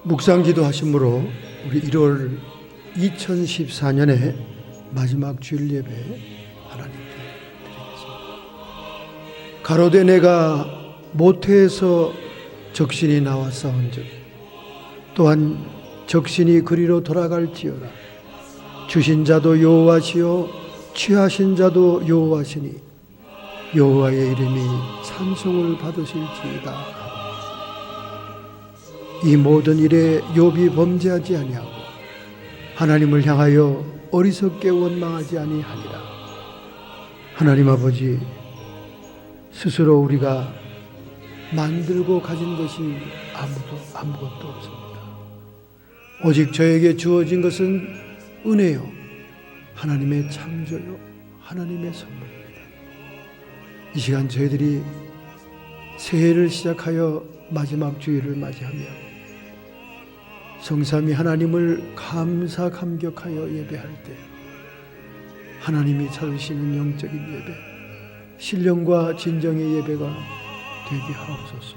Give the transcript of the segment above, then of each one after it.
묵상 기도하심으로 우리 1월 2014년의 마지막 주일 예배 하나님께 드리겠습니다. 가로되 내가 모태에서 적신이 나와 싸운즉 또한 적신이 그리로 돌아갈지어라. 주신 자도 여호와시요 취하신 자도 여호와시니 여호와의 이름이 찬송을 받으실지이다. 이 모든 일에 욥이 범죄하지 아니하고 하나님을 향하여 어리석게 원망하지 아니하니라. 하나님 아버지, 스스로 우리가 만들고 가진 것이 아무것도 없습니다. 오직 저에게 주어진 것은 은혜요, 하나님의 창조요, 하나님의 선물입니다. 이 시간 저희들이 새해를 시작하여 마지막 주일을 맞이하며 성삼위 하나님을 감사 감격하여 예배할 때 하나님이 찾으시는 영적인 예배, 신령과 진정의 예배가 되게 하옵소서.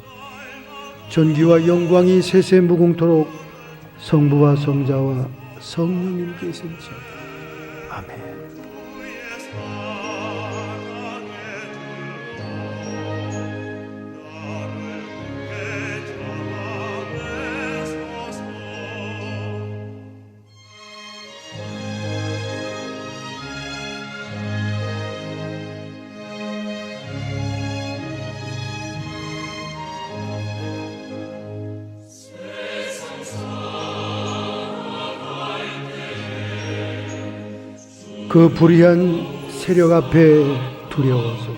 존귀와 영광이 세세무궁토록 성부와 성자와 성령님께 있을지어다. 아멘. 그 불의한 세력 앞에 두려워서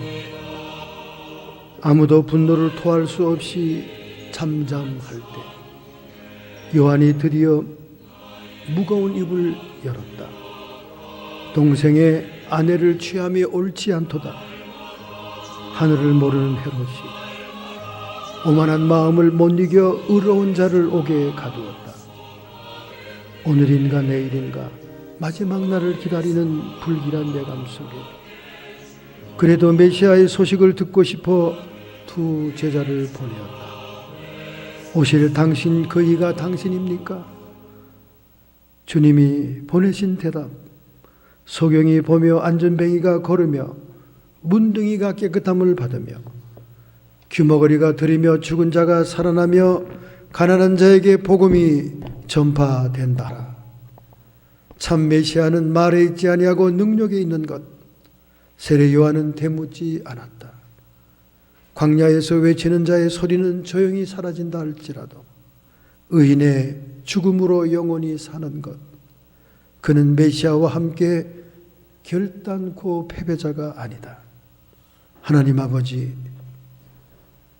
아무도 분노를 토할 수 없이 잠잠할 때 요한이 드디어 무거운 입을 열었다. 동생의 아내를 취함이 옳지 않도다. 하늘을 모르는 헤롯이 오만한 마음을 못 이겨 의로운 자를 옥에 가두었다. 오늘인가 내일인가 마지막 날을 기다리는 불길한 내감 속에 그래도 메시아의 소식을 듣고 싶어 두 제자를 보내었다. 오실 당신 그 이가 당신입니까? 주님이 보내신 대답, 소경이 보며 안전뱅이가 걸으며 문둥이가 깨끗함을 받으며 귀머거리가 들이며 죽은 자가 살아나며 가난한 자에게 복음이 전파된다. 참 메시아는 말에 있지 아니하고 능력에 있는 것, 세례 요한은 되묻지 않았다. 광야에서 외치는 자의 소리는 조용히 사라진다 할지라도 의인의 죽음으로 영원히 사는 것, 그는 메시아와 함께 결단코 패배자가 아니다. 하나님 아버지,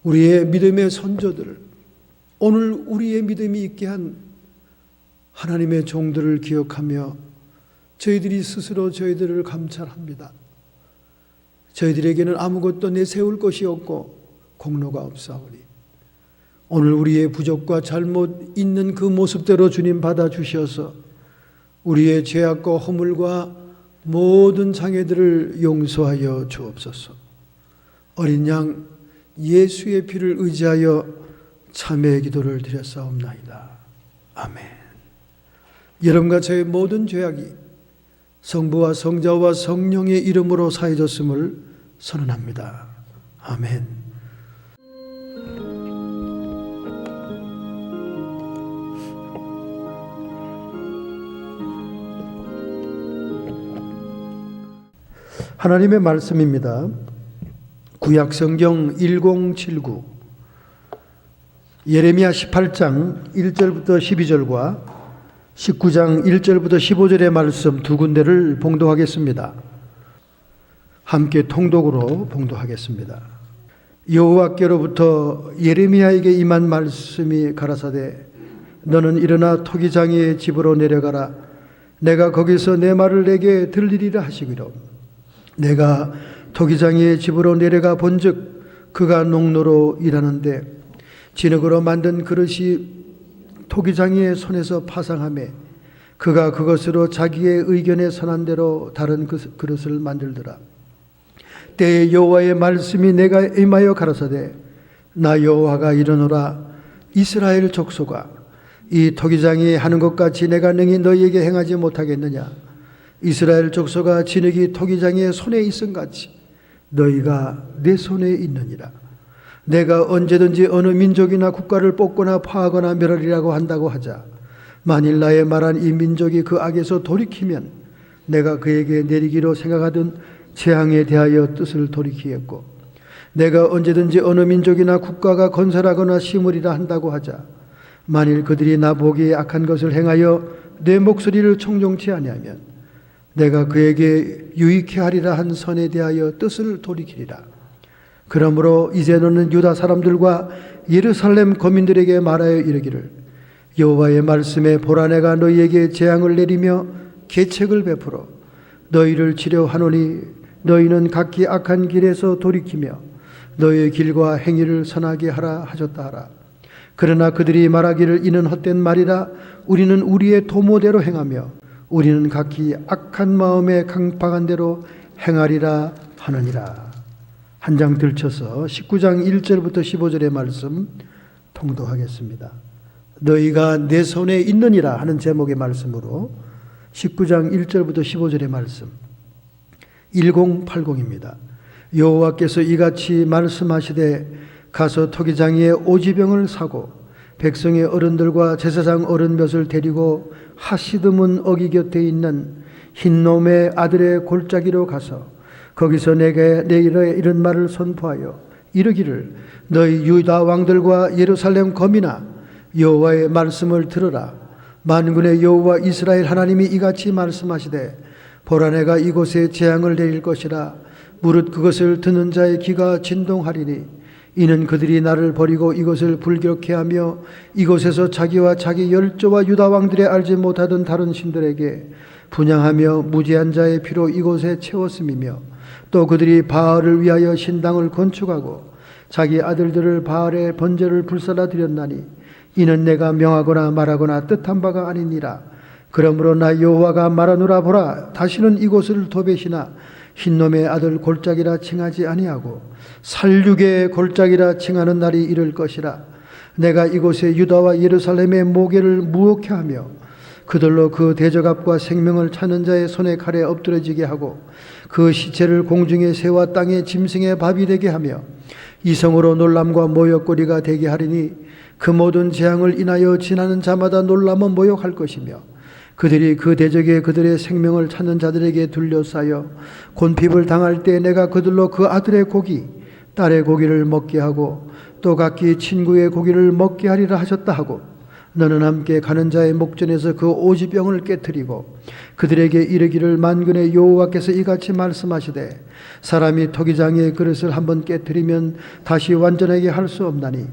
우리의 믿음의 선조들, 오늘 우리의 믿음이 있게 한 하나님의 종들을 기억하며 저희들이 스스로 저희들을 감찰합니다. 저희들에게는 아무것도 내세울 것이 없고 공로가 없사오니 오늘 우리의 부족과 잘못 있는 그 모습대로 주님 받아주셔서 우리의 죄악과 허물과 모든 장애들을 용서하여 주옵소서. 어린 양 예수의 피를 의지하여 참회의 기도를 드렸사옵나이다. 아멘. 여러분과 저의 모든 죄악이 성부와 성자와 성령의 이름으로 사해졌음을 선언합니다. 아멘. 하나님의 말씀입니다. 구약성경 1079 예레미야 18장 1절부터 12절과 19장 1절부터 15절의 말씀 두 군데를 봉독하겠습니다. 함께 통독으로 봉독하겠습니다. 여호와께로부터 예레미야에게 임한 말씀이 가라사대 너는 일어나 토기장이의 집으로 내려가라. 내가 거기서 내 말을 내게 들리리라 하시기로 내가 토기장이의 집으로 내려가 본즉 그가 농로로 일하는데 진흙으로 만든 그릇이 토기장이의 손에서 파상하며 그가 그것으로 자기의 의견에 선한 대로 다른 그릇을 만들더라. 때에 여호와의 말씀이 내가 임하여 가라사대 나 여호와가 이르노라. 이스라엘 족속아 이 토기장이 하는 것 같이 내가 능히 너희에게 행하지 못하겠느냐? 이스라엘 족속아, 진흙이 토기장의 손에 있음같이 너희가 내 손에 있느니라. 내가 언제든지 어느 민족이나 국가를 뽑거나 파하거나 멸하리라고 한다고 하자. 만일 나의 말한 이 민족이 그 악에서 돌이키면 내가 그에게 내리기로 생각하던 재앙에 대하여 뜻을 돌이키겠고, 내가 언제든지 어느 민족이나 국가가 건설하거나 심으리라 한다고 하자. 만일 그들이 나보기에 악한 것을 행하여 내 목소리를 청종치 아니하면 내가 그에게 유익해 하리라 한 선에 대하여 뜻을 돌이키리라. 그러므로 이제 너는 유다 사람들과 예루살렘 거민들에게 말하여 이르기를, 여호와의 말씀에 보라, 내가 너희에게 재앙을 내리며 계책을 베풀어 너희를 치료하노니 너희는 각기 악한 길에서 돌이키며 너희의 길과 행위를 선하게 하라 하셨다 하라. 그러나 그들이 말하기를 이는 헛된 말이라. 우리는 우리의 도모대로 행하며 우리는 각기 악한 마음에 강박한 대로 행하리라 하느니라. 한 장 들쳐서 19장 1절부터 15절의 말씀 통독하겠습니다. 너희가 내 손에 있느니라 하는 제목의 말씀으로 19장 1절부터 15절의 말씀 1080입니다. 여호와께서 이같이 말씀하시되, 가서 토기장이의 오지병을 사고 백성의 어른들과 제사장 어른 몇을 데리고 하시드문 어기 곁에 있는 흰놈의 아들의 골짜기로 가서 거기서 내게 내일에 이런 말을 선포하여 이르기를, 너희 유다 왕들과 예루살렘 거민아, 여호와의 말씀을 들으라. 만군의 여호와 이스라엘 하나님이 이같이 말씀하시되, 보라, 내가 이곳에 재앙을 내릴 것이라. 무릇 그것을 듣는 자의 귀가 진동하리니 이는 그들이 나를 버리고 이것을 불기롭게 하며 이곳에서 자기와 자기 열조와 유다 왕들의 알지 못하던 다른 신들에게 분향하며 무지한 자의 피로 이곳에 채웠음이며, 또 그들이 바알을 위하여 신당을 건축하고 자기 아들들을 바알의 번제를 불살라 드렸나니 이는 내가 명하거나 말하거나 뜻한 바가 아니니라. 그러므로 나 여호와가 말하노라. 보라, 다시는 이곳을 도벳이나 흰놈의 아들 골짜기라 칭하지 아니하고 살육의 골짜기라 칭하는 날이 이를 것이라. 내가 이곳에 유다와 예루살렘의 모계를 무엇케 하며 그들로 그 대적압과 생명을 찾는 자의 손에 칼에 엎드러지게 하고 그 시체를 공중의 새와 땅의 짐승의 밥이 되게 하며 이성으로 놀람과 모욕거리가 되게 하리니 그 모든 재앙을 인하여 지나는 자마다 놀라며 모욕할 것이며, 그들이 그 대적에 그들의 생명을 찾는 자들에게 둘러싸여 곤핍을 당할 때 내가 그들로 그 아들의 고기 딸의 고기를 먹게 하고 또 각기 친구의 고기를 먹게 하리라 하셨다 하고, 너는 함께 가는 자의 목전에서 그 오지병을 깨뜨리고 그들에게 이르기를, 만군의 여호와께서 이같이 말씀하시되, 사람이 토기장의 그릇을 한번 깨뜨리면 다시 완전하게 할 수 없나니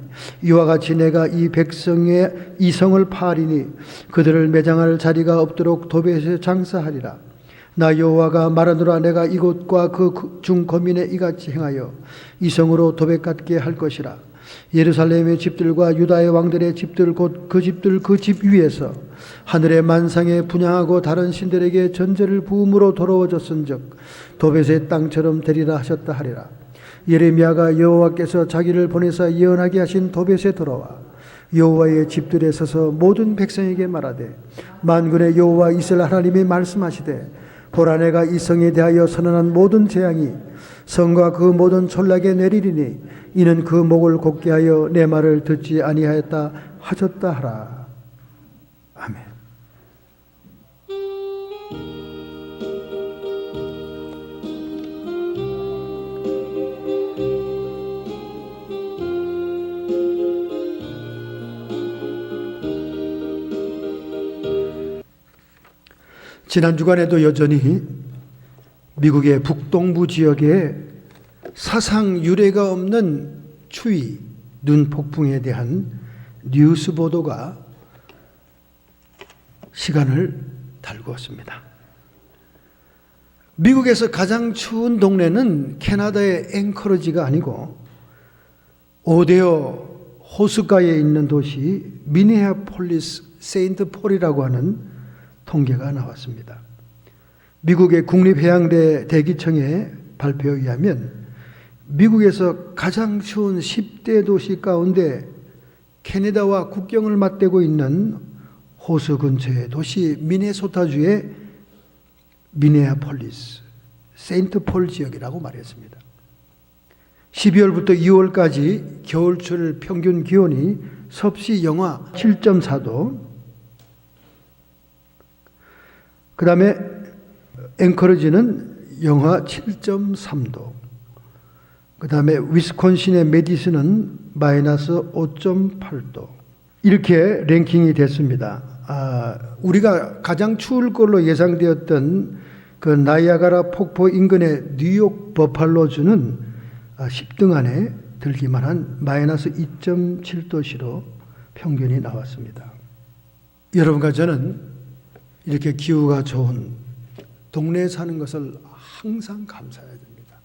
이와 같이 내가 이 백성의 이성을 파하리니 그들을 매장할 자리가 없도록 도벳에 장사하리라. 나 여호와가 말하노라. 내가 이곳과 그 중 거민에 이같이 행하여 이성으로 도벳 같게 할 것이라. 예루살렘의 집들과 유다의 왕들의 집들 곧 그 집들 그 집 위에서 하늘의 만상에 분향하고 다른 신들에게 전제를 부음으로 더러워졌은즉 도벳의 땅처럼 되리라 하셨다 하리라. 예레미야가 여호와께서 자기를 보내사 예언하게 하신 도벳에 돌아와 여호와의 집들에 서서 모든 백성에게 말하되, 만군의 여호와 이스라엘 하나님이 말씀하시되, 보라, 내가 이 성에 대하여 선언한 모든 재앙이 성과 그 모든 전락에 내리리니 이는 그 목을 곧게 하여 내 말을 듣지 아니하였다 하셨다 하라. 아멘. 지난 주간에도 여전히 미국의 북동부 지역에 사상 유례가 없는 추위, 눈 폭풍에 대한 뉴스 보도가 시간을 달구었습니다. 미국에서 가장 추운 동네는 캐나다의 앵커러지가 아니고 오데오 호수가에 있는 도시 미네아폴리스 세인트 폴이라고 하는 통계가 나왔습니다. 미국의 국립해양대 대기청의 발표에 의하면 미국에서 가장 추운 10대 도시 가운데 캐나다와 국경을 맞대고 있는 호수 근처의 도시 미네소타주의 미네아폴리스, 세인트폴 지역이라고 말했습니다. 12월부터 2월까지 겨울철 평균 기온이 섭씨 영하 7.4도, 그 다음에 앵커러지는 영하 7.3도, 그 다음에 위스콘신의 메디슨은 마이너스 5.8도, 이렇게 랭킹이 됐습니다. 우리가 가장 추울 걸로 예상되었던 그 나이아가라 폭포 인근의 뉴욕 버팔로주는 10등 안에 들기만 한 마이너스 2.7도시로 평균이 나왔습니다. 여러분과 저는 이렇게 기후가 좋은 동네에 사는 것을 항상 감사해야 됩니다.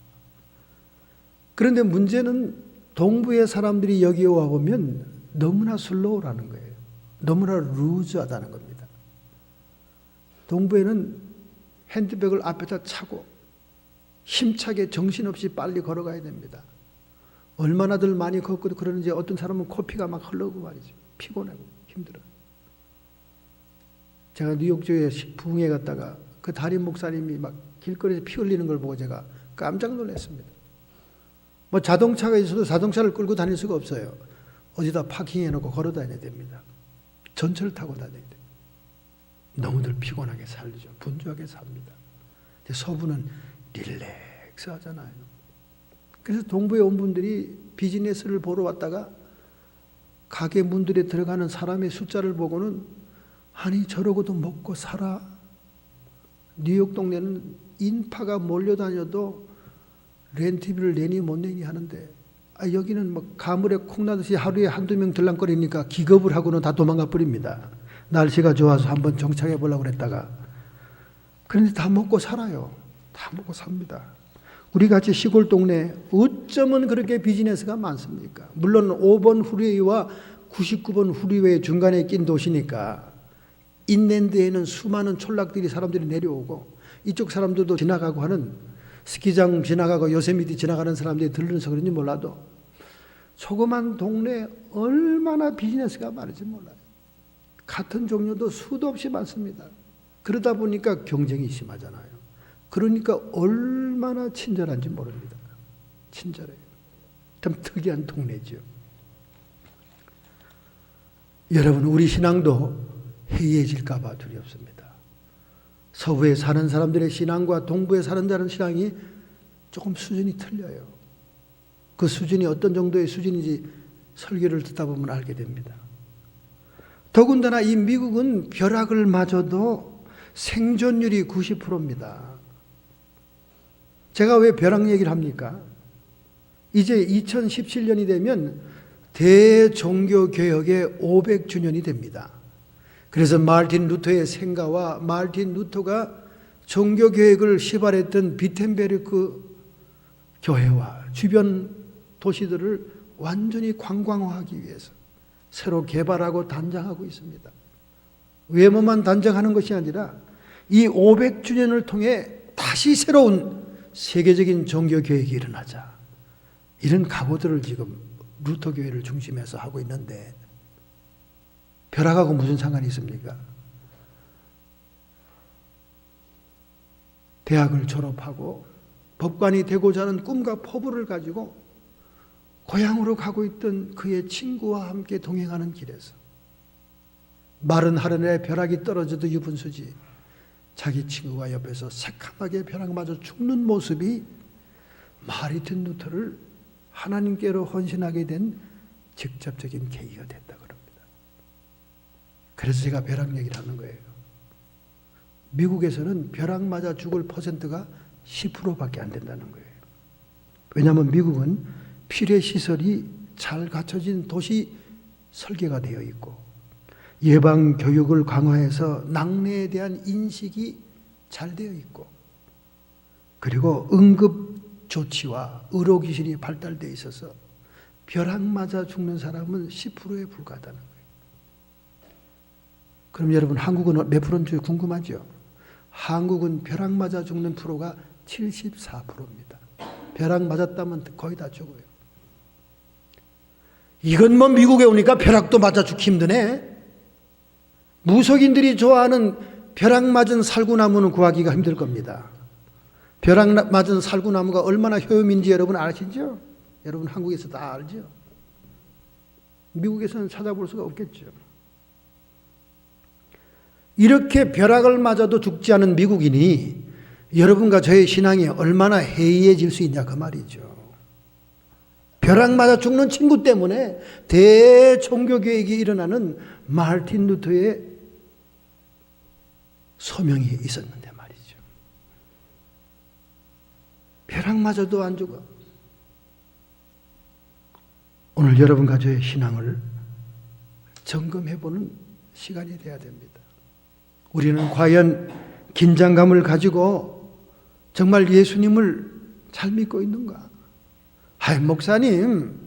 그런데 문제는 동부의 사람들이 여기에 와보면 너무나 슬로우라는 거예요. 너무나 루즈하다는 겁니다. 동부에는 핸드백을 앞에다 차고 힘차게 정신없이 빨리 걸어가야 됩니다. 얼마나들 많이 걷고 그러는지 어떤 사람은 코피가 막 흘러오고 말이죠. 피곤하고 힘들어요. 제가 뉴욕주에 부흥회 갔다가 그 담임 목사님이 막 길거리에서 피 흘리는 걸 보고 제가 깜짝 놀랐습니다. 뭐 자동차가 있어도 자동차를 끌고 다닐 수가 없어요. 어디다 파킹해놓고 걸어 다녀야 됩니다. 전철 타고 다녀야 돼요. 너무들 피곤하게 살죠. 분주하게 삽니다. 서부는 릴렉스 하잖아요. 그래서 동부에 온 분들이 비즈니스를 보러 왔다가 가게 문들에 들어가는 사람의 숫자를 보고는 아니 저러고도 먹고 살아. 뉴욕 동네는 인파가 몰려다녀도 렌트비를 내니 못 내니 하는데 여기는 뭐 가물에 콩나듯이 하루에 한두 명 들락거리니까 기겁을 하고는 다 도망가 버립니다. 날씨가 좋아서 한번 정착해 보려고 그랬다가. 그런데 다 먹고 살아요. 다 먹고 삽니다. 우리같이 시골 동네 어쩌면 그렇게 비즈니스가 많습니까? 물론 5번 후리웨이와 99번 후리웨이 중간에 낀 도시니까 인랜드에는 수많은 촌락들이 사람들이 내려오고 이쪽 사람들도 지나가고 하는 스키장 지나가고 요세미티 지나가는 사람들이 들르면서 그런지 몰라도 조그만 동네에 얼마나 비즈니스가 많은지 몰라요. 같은 종류도 수도 없이 많습니다. 그러다 보니까 경쟁이 심하잖아요. 그러니까 얼마나 친절한지 모릅니다. 친절해요. 참 특이한 동네죠. 여러분, 우리 신앙도 해이해질까 봐 두렵습니다. 서부에 사는 사람들의 신앙과 동부에 사는 사람의 신앙이 조금 수준이 틀려요. 그 수준이 어떤 정도의 수준인지 설교를 듣다 보면 알게 됩니다. 더군다나 이 미국은 벼락을 맞아도 생존율이 90%입니다. 제가 왜 벼락 얘기를 합니까? 이제 2017년이 되면 대종교개혁의 500주년이 됩니다. 그래서 마르틴 루터의 생가와 마르틴 루터가 종교개혁을 시발했던 비텐베르크 교회와 주변 도시들을 완전히 관광화하기 위해서 새로 개발하고 단장하고 있습니다. 외모만 단장하는 것이 아니라 이 500주년을 통해 다시 새로운 세계적인 종교개혁이 일어나자. 이런 각오들을 지금 루터교회를 중심해서 하고 있는데 벼락하고 무슨 상관이 있습니까? 대학을 졸업하고 법관이 되고자 하는 꿈과 포부를 가지고 고향으로 가고 있던 그의 친구와 함께 동행하는 길에서 마른 하늘에 벼락이 떨어져도 유분수지 자기 친구가 옆에서 새카맣게 벼락 맞아 죽는 모습이 마르틴 루터를 하나님께로 헌신하게 된 직접적인 계기가 됐다 그럽니다. 그래서 제가 벼락 얘기를 하는 거예요. 미국에서는 벼락 맞아 죽을 퍼센트가 10%밖에 안 된다는 거예요. 왜냐하면 미국은 필요 시설이 잘 갖춰진 도시 설계가 되어 있고 예방 교육을 강화해서 낙뢰에 대한 인식이 잘 되어 있고 그리고 응급 조치와 의료기술이 발달되어 있어서 벼락 맞아 죽는 사람은 10%에 불과하다는 거예요. 그럼 여러분 한국은 몇 프로인지 궁금하죠? 한국은 벼락 맞아 죽는 프로가 74%입니다. 벼락 맞았다면 거의 다 죽어요. 이건 뭐 미국에 오니까 벼락도 맞아 죽기 힘드네. 무속인들이 좋아하는 벼락 맞은 살구나무는 구하기가 힘들 겁니다. 벼락 맞은 살구나무가 얼마나 효험인지 여러분 아시죠? 여러분 한국에서 다 알죠? 미국에서는 찾아볼 수가 없겠죠. 이렇게 벼락을 맞아도 죽지 않은 미국인이 여러분과 저의 신앙이 얼마나 해이해질 수 있냐 그 말이죠. 벼락 맞아 죽는 친구 때문에 대종교개혁이 일어나는 마르틴 루터의 소명이 있었는데 말이죠. 벼락 맞아도 안 죽어. 오늘 여러분과 저의 신앙을 점검해보는 시간이 돼야 됩니다. 우리는 과연 긴장감을 가지고 정말 예수님을 잘 믿고 있는가? 목사님,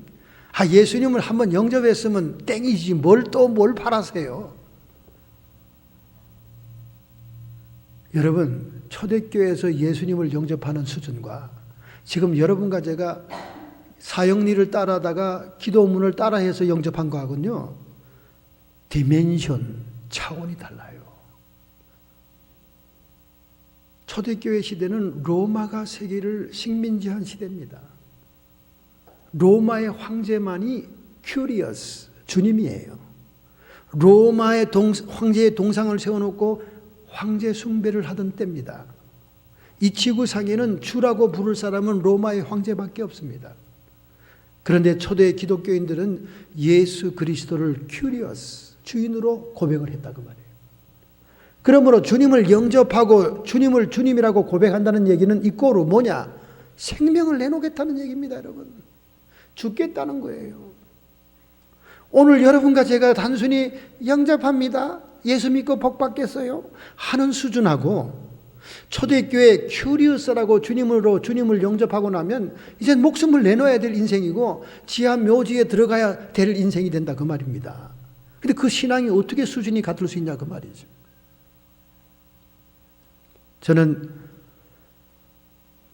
예수님을 한번 영접했으면 땡이지 뭘 바라세요? 여러분, 초대교회에서 예수님을 영접하는 수준과 지금 여러분과 제가 사형리를 따라다가 기도문을 따라해서 영접한 거하고는요, 디멘션, 차원이 달라요. 초대교회 시대는 로마가 세계를 식민지한 시대입니다. 로마의 황제만이 큐리어스, 주님이에요. 로마의 황제의 동상을 세워놓고 황제 숭배를 하던 때입니다. 이 지구상에는 주라고 부를 사람은 로마의 황제밖에 없습니다. 그런데 초대 기독교인들은 예수 그리스도를 큐리어스, 주인으로 고백을 했다고 말해요. 그러므로 주님을 영접하고 주님을 주님이라고 고백한다는 얘기는 이꼬로 뭐냐? 생명을 내놓겠다는 얘기입니다, 여러분. 죽겠다는 거예요. 오늘 여러분과 제가 단순히 영접합니다, 예수 믿고 복 받겠어요 하는 수준하고 초대교회 큐리어스라고 주님을 영접하고 나면 이제 목숨을 내놓아야 될 인생이고 지하 묘지에 들어가야 될 인생이 된다 그 말입니다. 근데 그 신앙이 어떻게 수준이 같을 수 있냐 그 말이죠. 저는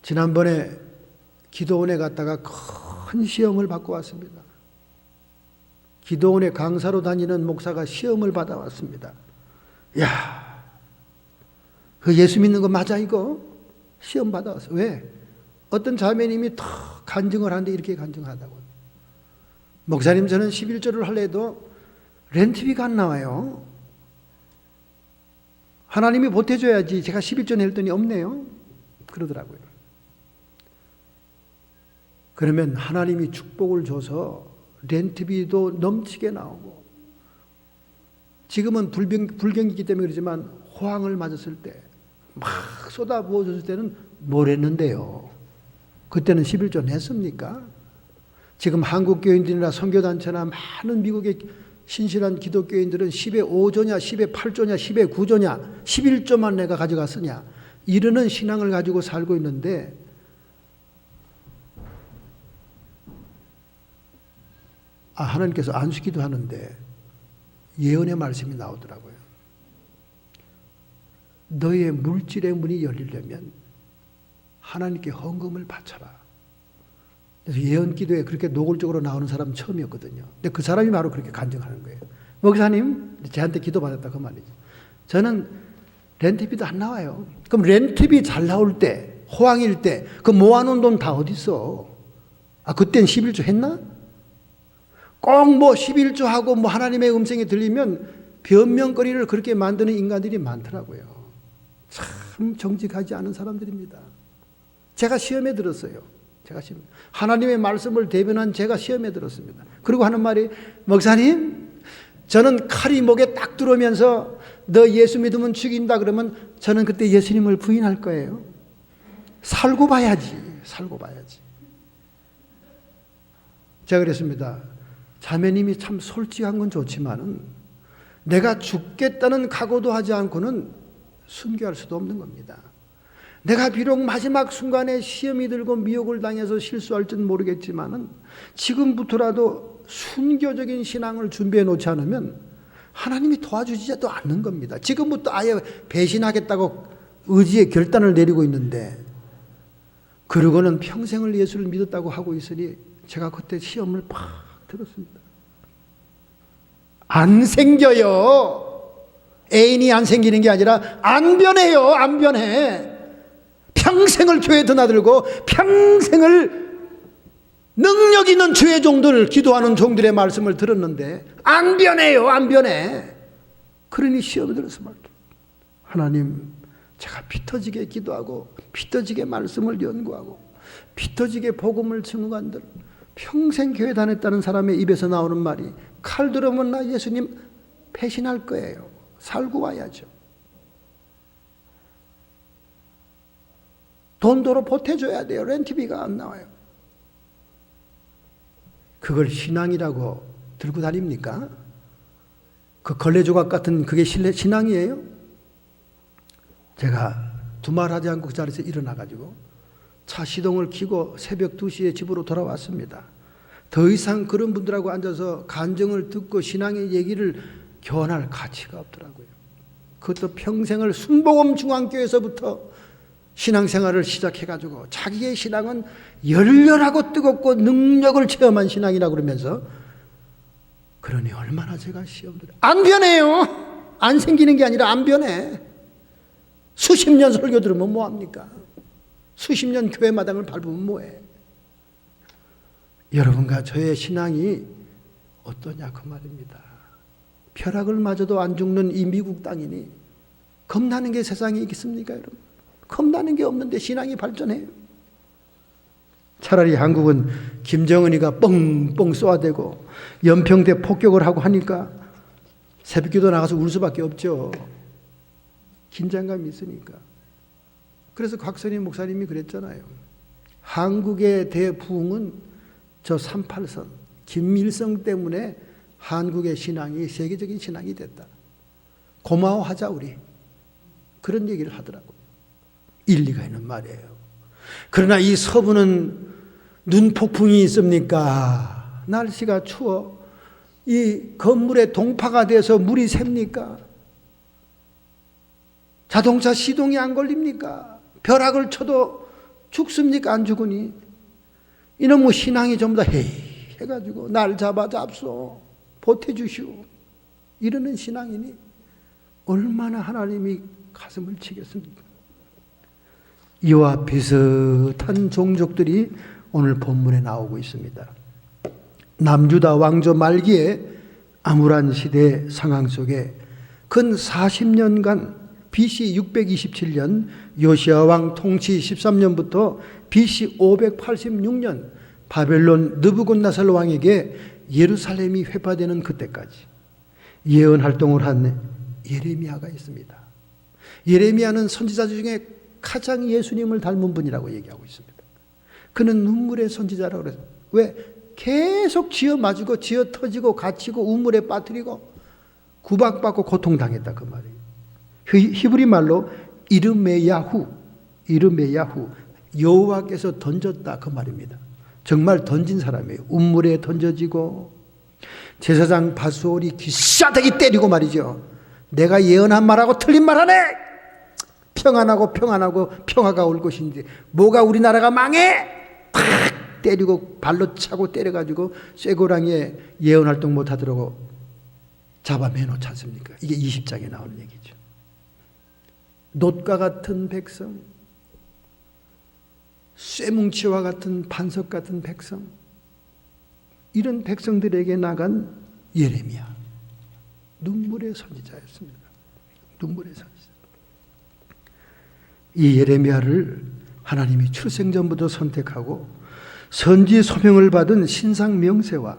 지난번에 기도원에 갔다가 큰 시험을 받고 왔습니다. 기도원에 강사로 다니는 목사가 시험을 받아왔습니다. 야, 그 예수 믿는 거 맞아 이거? 시험 받아왔어. 왜? 어떤 자매님이 더 간증을 하는데 이렇게 간증하다고. 목사님, 저는 11조를 할래도 렌트비가 안 나와요. 하나님이 보태줘야지 제가 11조 낼 돈이 없네요. 그러더라고요. 그러면 하나님이 축복을 줘서 렌트비도 넘치게 나오고, 지금은 불경이기 때문에 그러지만 호황을 맞았을 때 막 쏟아부어졌을 때는 뭘 했는데요? 그때는 11조 냈습니까? 지금 한국 교인들이나 선교단체나 많은 미국의 신실한 기독교인들은 10의 5조냐 10의 8조냐 10의 9조냐 11조만 내가 가져갔으냐 이러는 신앙을 가지고 살고 있는데, 하나님께서 안수기도 하는데 예언의 말씀이 나오더라고요. 너의 물질의 문이 열리려면 하나님께 헌금을 바쳐라. 그래서 예언 기도에 그렇게 노골적으로 나오는 사람 처음이었거든요. 근데 그 사람이 바로 그렇게 간증하는 거예요. 목사님, 저한테 기도 받았다 그 말이죠. 저는 렌트비도 안 나와요. 그럼 렌트비 잘 나올 때, 호황일 때 그 모아놓은 돈 다 어디 있어? 그땐 11조 했나? 꼭 11조 하고 하나님의 음성이 들리면 변명거리를 그렇게 만드는 인간들이 많더라고요. 참 정직하지 않은 사람들입니다. 제가 시험에 들었어요. 하나님의 말씀을 대변한 제가 시험에 들었습니다. 그리고 하는 말이, 목사님, 저는 칼이 목에 딱 들어오면서 너 예수 믿으면 죽인다 그러면 저는 그때 예수님을 부인할 거예요. 살고 봐야지. 제가 그랬습니다. 자매님이 참 솔직한 건 좋지만은 내가 죽겠다는 각오도 하지 않고는 순교할 수도 없는 겁니다. 내가 비록 마지막 순간에 시험이 들고 미혹을 당해서 실수할지는 모르겠지만은 지금부터라도 순교적인 신앙을 준비해 놓지 않으면 하나님이 도와주지도 않는 겁니다. 지금부터 아예 배신하겠다고 의지의 결단을 내리고 있는데, 그러고는 평생을 예수를 믿었다고 하고 있으니 제가 그때 시험을 팍 들었습니다. 안 생겨요. 애인이 안 생기는 게 아니라 안 변해요. 안 변해. 평생을 교회 드나들고 평생을 능력 있는 주의 종들, 기도하는 종들의 말씀을 들었는데 안 변해요. 안 변해. 그러니 시험에 들어서 말이에요. 하나님, 제가 피 터지게 기도하고 피 터지게 말씀을 연구하고 피 터지게 복음을 증거한들 평생 교회 다녔다는 사람의 입에서 나오는 말이 칼 들으면 나 예수님 배신할 거예요. 살고 와야죠. 돈도로 보태줘야 돼요. 렌트비가 안 나와요. 그걸 신앙이라고 들고 다닙니까? 그 걸레조각 같은 그게 신앙이에요? 제가 두말하지 않고 그 자리에서 일어나가지고 차 시동을 켜고 새벽 2시에 집으로 돌아왔습니다. 더 이상 그런 분들하고 앉아서 간증을 듣고 신앙의 얘기를 교환할 가치가 없더라고요. 그것도 평생을 순복음 중앙교회에서부터 신앙생활을 시작해가지고 자기의 신앙은 열렬하고 뜨겁고 능력을 체험한 신앙이라고 그러면서 그러니 얼마나 제가 시험들 안 변해요. 안 생기는 게 아니라 안 변해. 수십 년 설교 들으면 뭐합니까? 수십 년 교회 마당을 밟으면 뭐해? 여러분과 저의 신앙이 어떠냐 그 말입니다. 벼락을 맞아도 안 죽는 이 미국 땅이니 겁나는 게 세상에 있겠습니까 여러분? 겁나는 게 없는데 신앙이 발전해요. 차라리 한국은 김정은이가 뻥뻥 쏘아대고 연평대 폭격을 하고 하니까 새벽기도 나가서 울 수밖에 없죠. 긴장감이 있으니까. 그래서 곽선희 목사님이 그랬잖아요. 한국의 대부흥은 저 38선 김일성 때문에 한국의 신앙이 세계적인 신앙이 됐다. 고마워하자 우리. 그런 얘기를 하더라고요. 일리가 있는 말이에요. 그러나 이 서부는 눈폭풍이 있습니까? 날씨가 추워. 이 건물에 동파가 돼서 물이 셉니까? 자동차 시동이 안 걸립니까? 벼락을 쳐도 죽습니까? 안 죽으니? 이놈의 신앙이 전부 다 헤이 해가지고 날 잡소 보태주시오 이러는 신앙이니 얼마나 하나님이 가슴을 치겠습니까? 이와 비슷한 종족들이 오늘 본문에 나오고 있습니다. 남유다 왕조 말기에 암울한 시대 상황 속에 근 40년간 BC 627년 요시야 왕 통치 13년부터 BC 586년 바벨론 느부갓네살 왕에게 예루살렘이 회파되는 그때까지 예언 활동을 한 예레미야가 있습니다. 예레미야는 선지자 중에 가장 예수님을 닮은 분이라고 얘기하고 있습니다. 그는 눈물의 선지자라고 그래서 왜 계속 지어 맞고 지어 터지고 갇히고 우물에 빠뜨리고 구박받고 고통당했다 그 말이에요. 히브리 말로 이르메야후 여호와께서 던졌다 그 말입니다. 정말 던진 사람이에요. 우물에 던져지고 제사장 바수올이 기싸대기 때리고 말이죠. 내가 예언한 말하고 틀린 말하네. 평안하고 평화가 올 것인데 뭐가 우리나라가 망해? 팍 때리고 발로 차고 때려가지고 쇠고랑이에 예언활동 못하더라고 잡아매놓지 않습니까? 이게 20장에 나오는 얘기죠. 놋과 같은 백성, 쇠뭉치와 같은 반석 같은 백성, 이런 백성들에게 나간 예레미야, 눈물의 선지자였습니다. 눈물의 선지자. 이 예레미야를 하나님이 출생전부터 선택하고 선지 소명을 받은 신상 명세와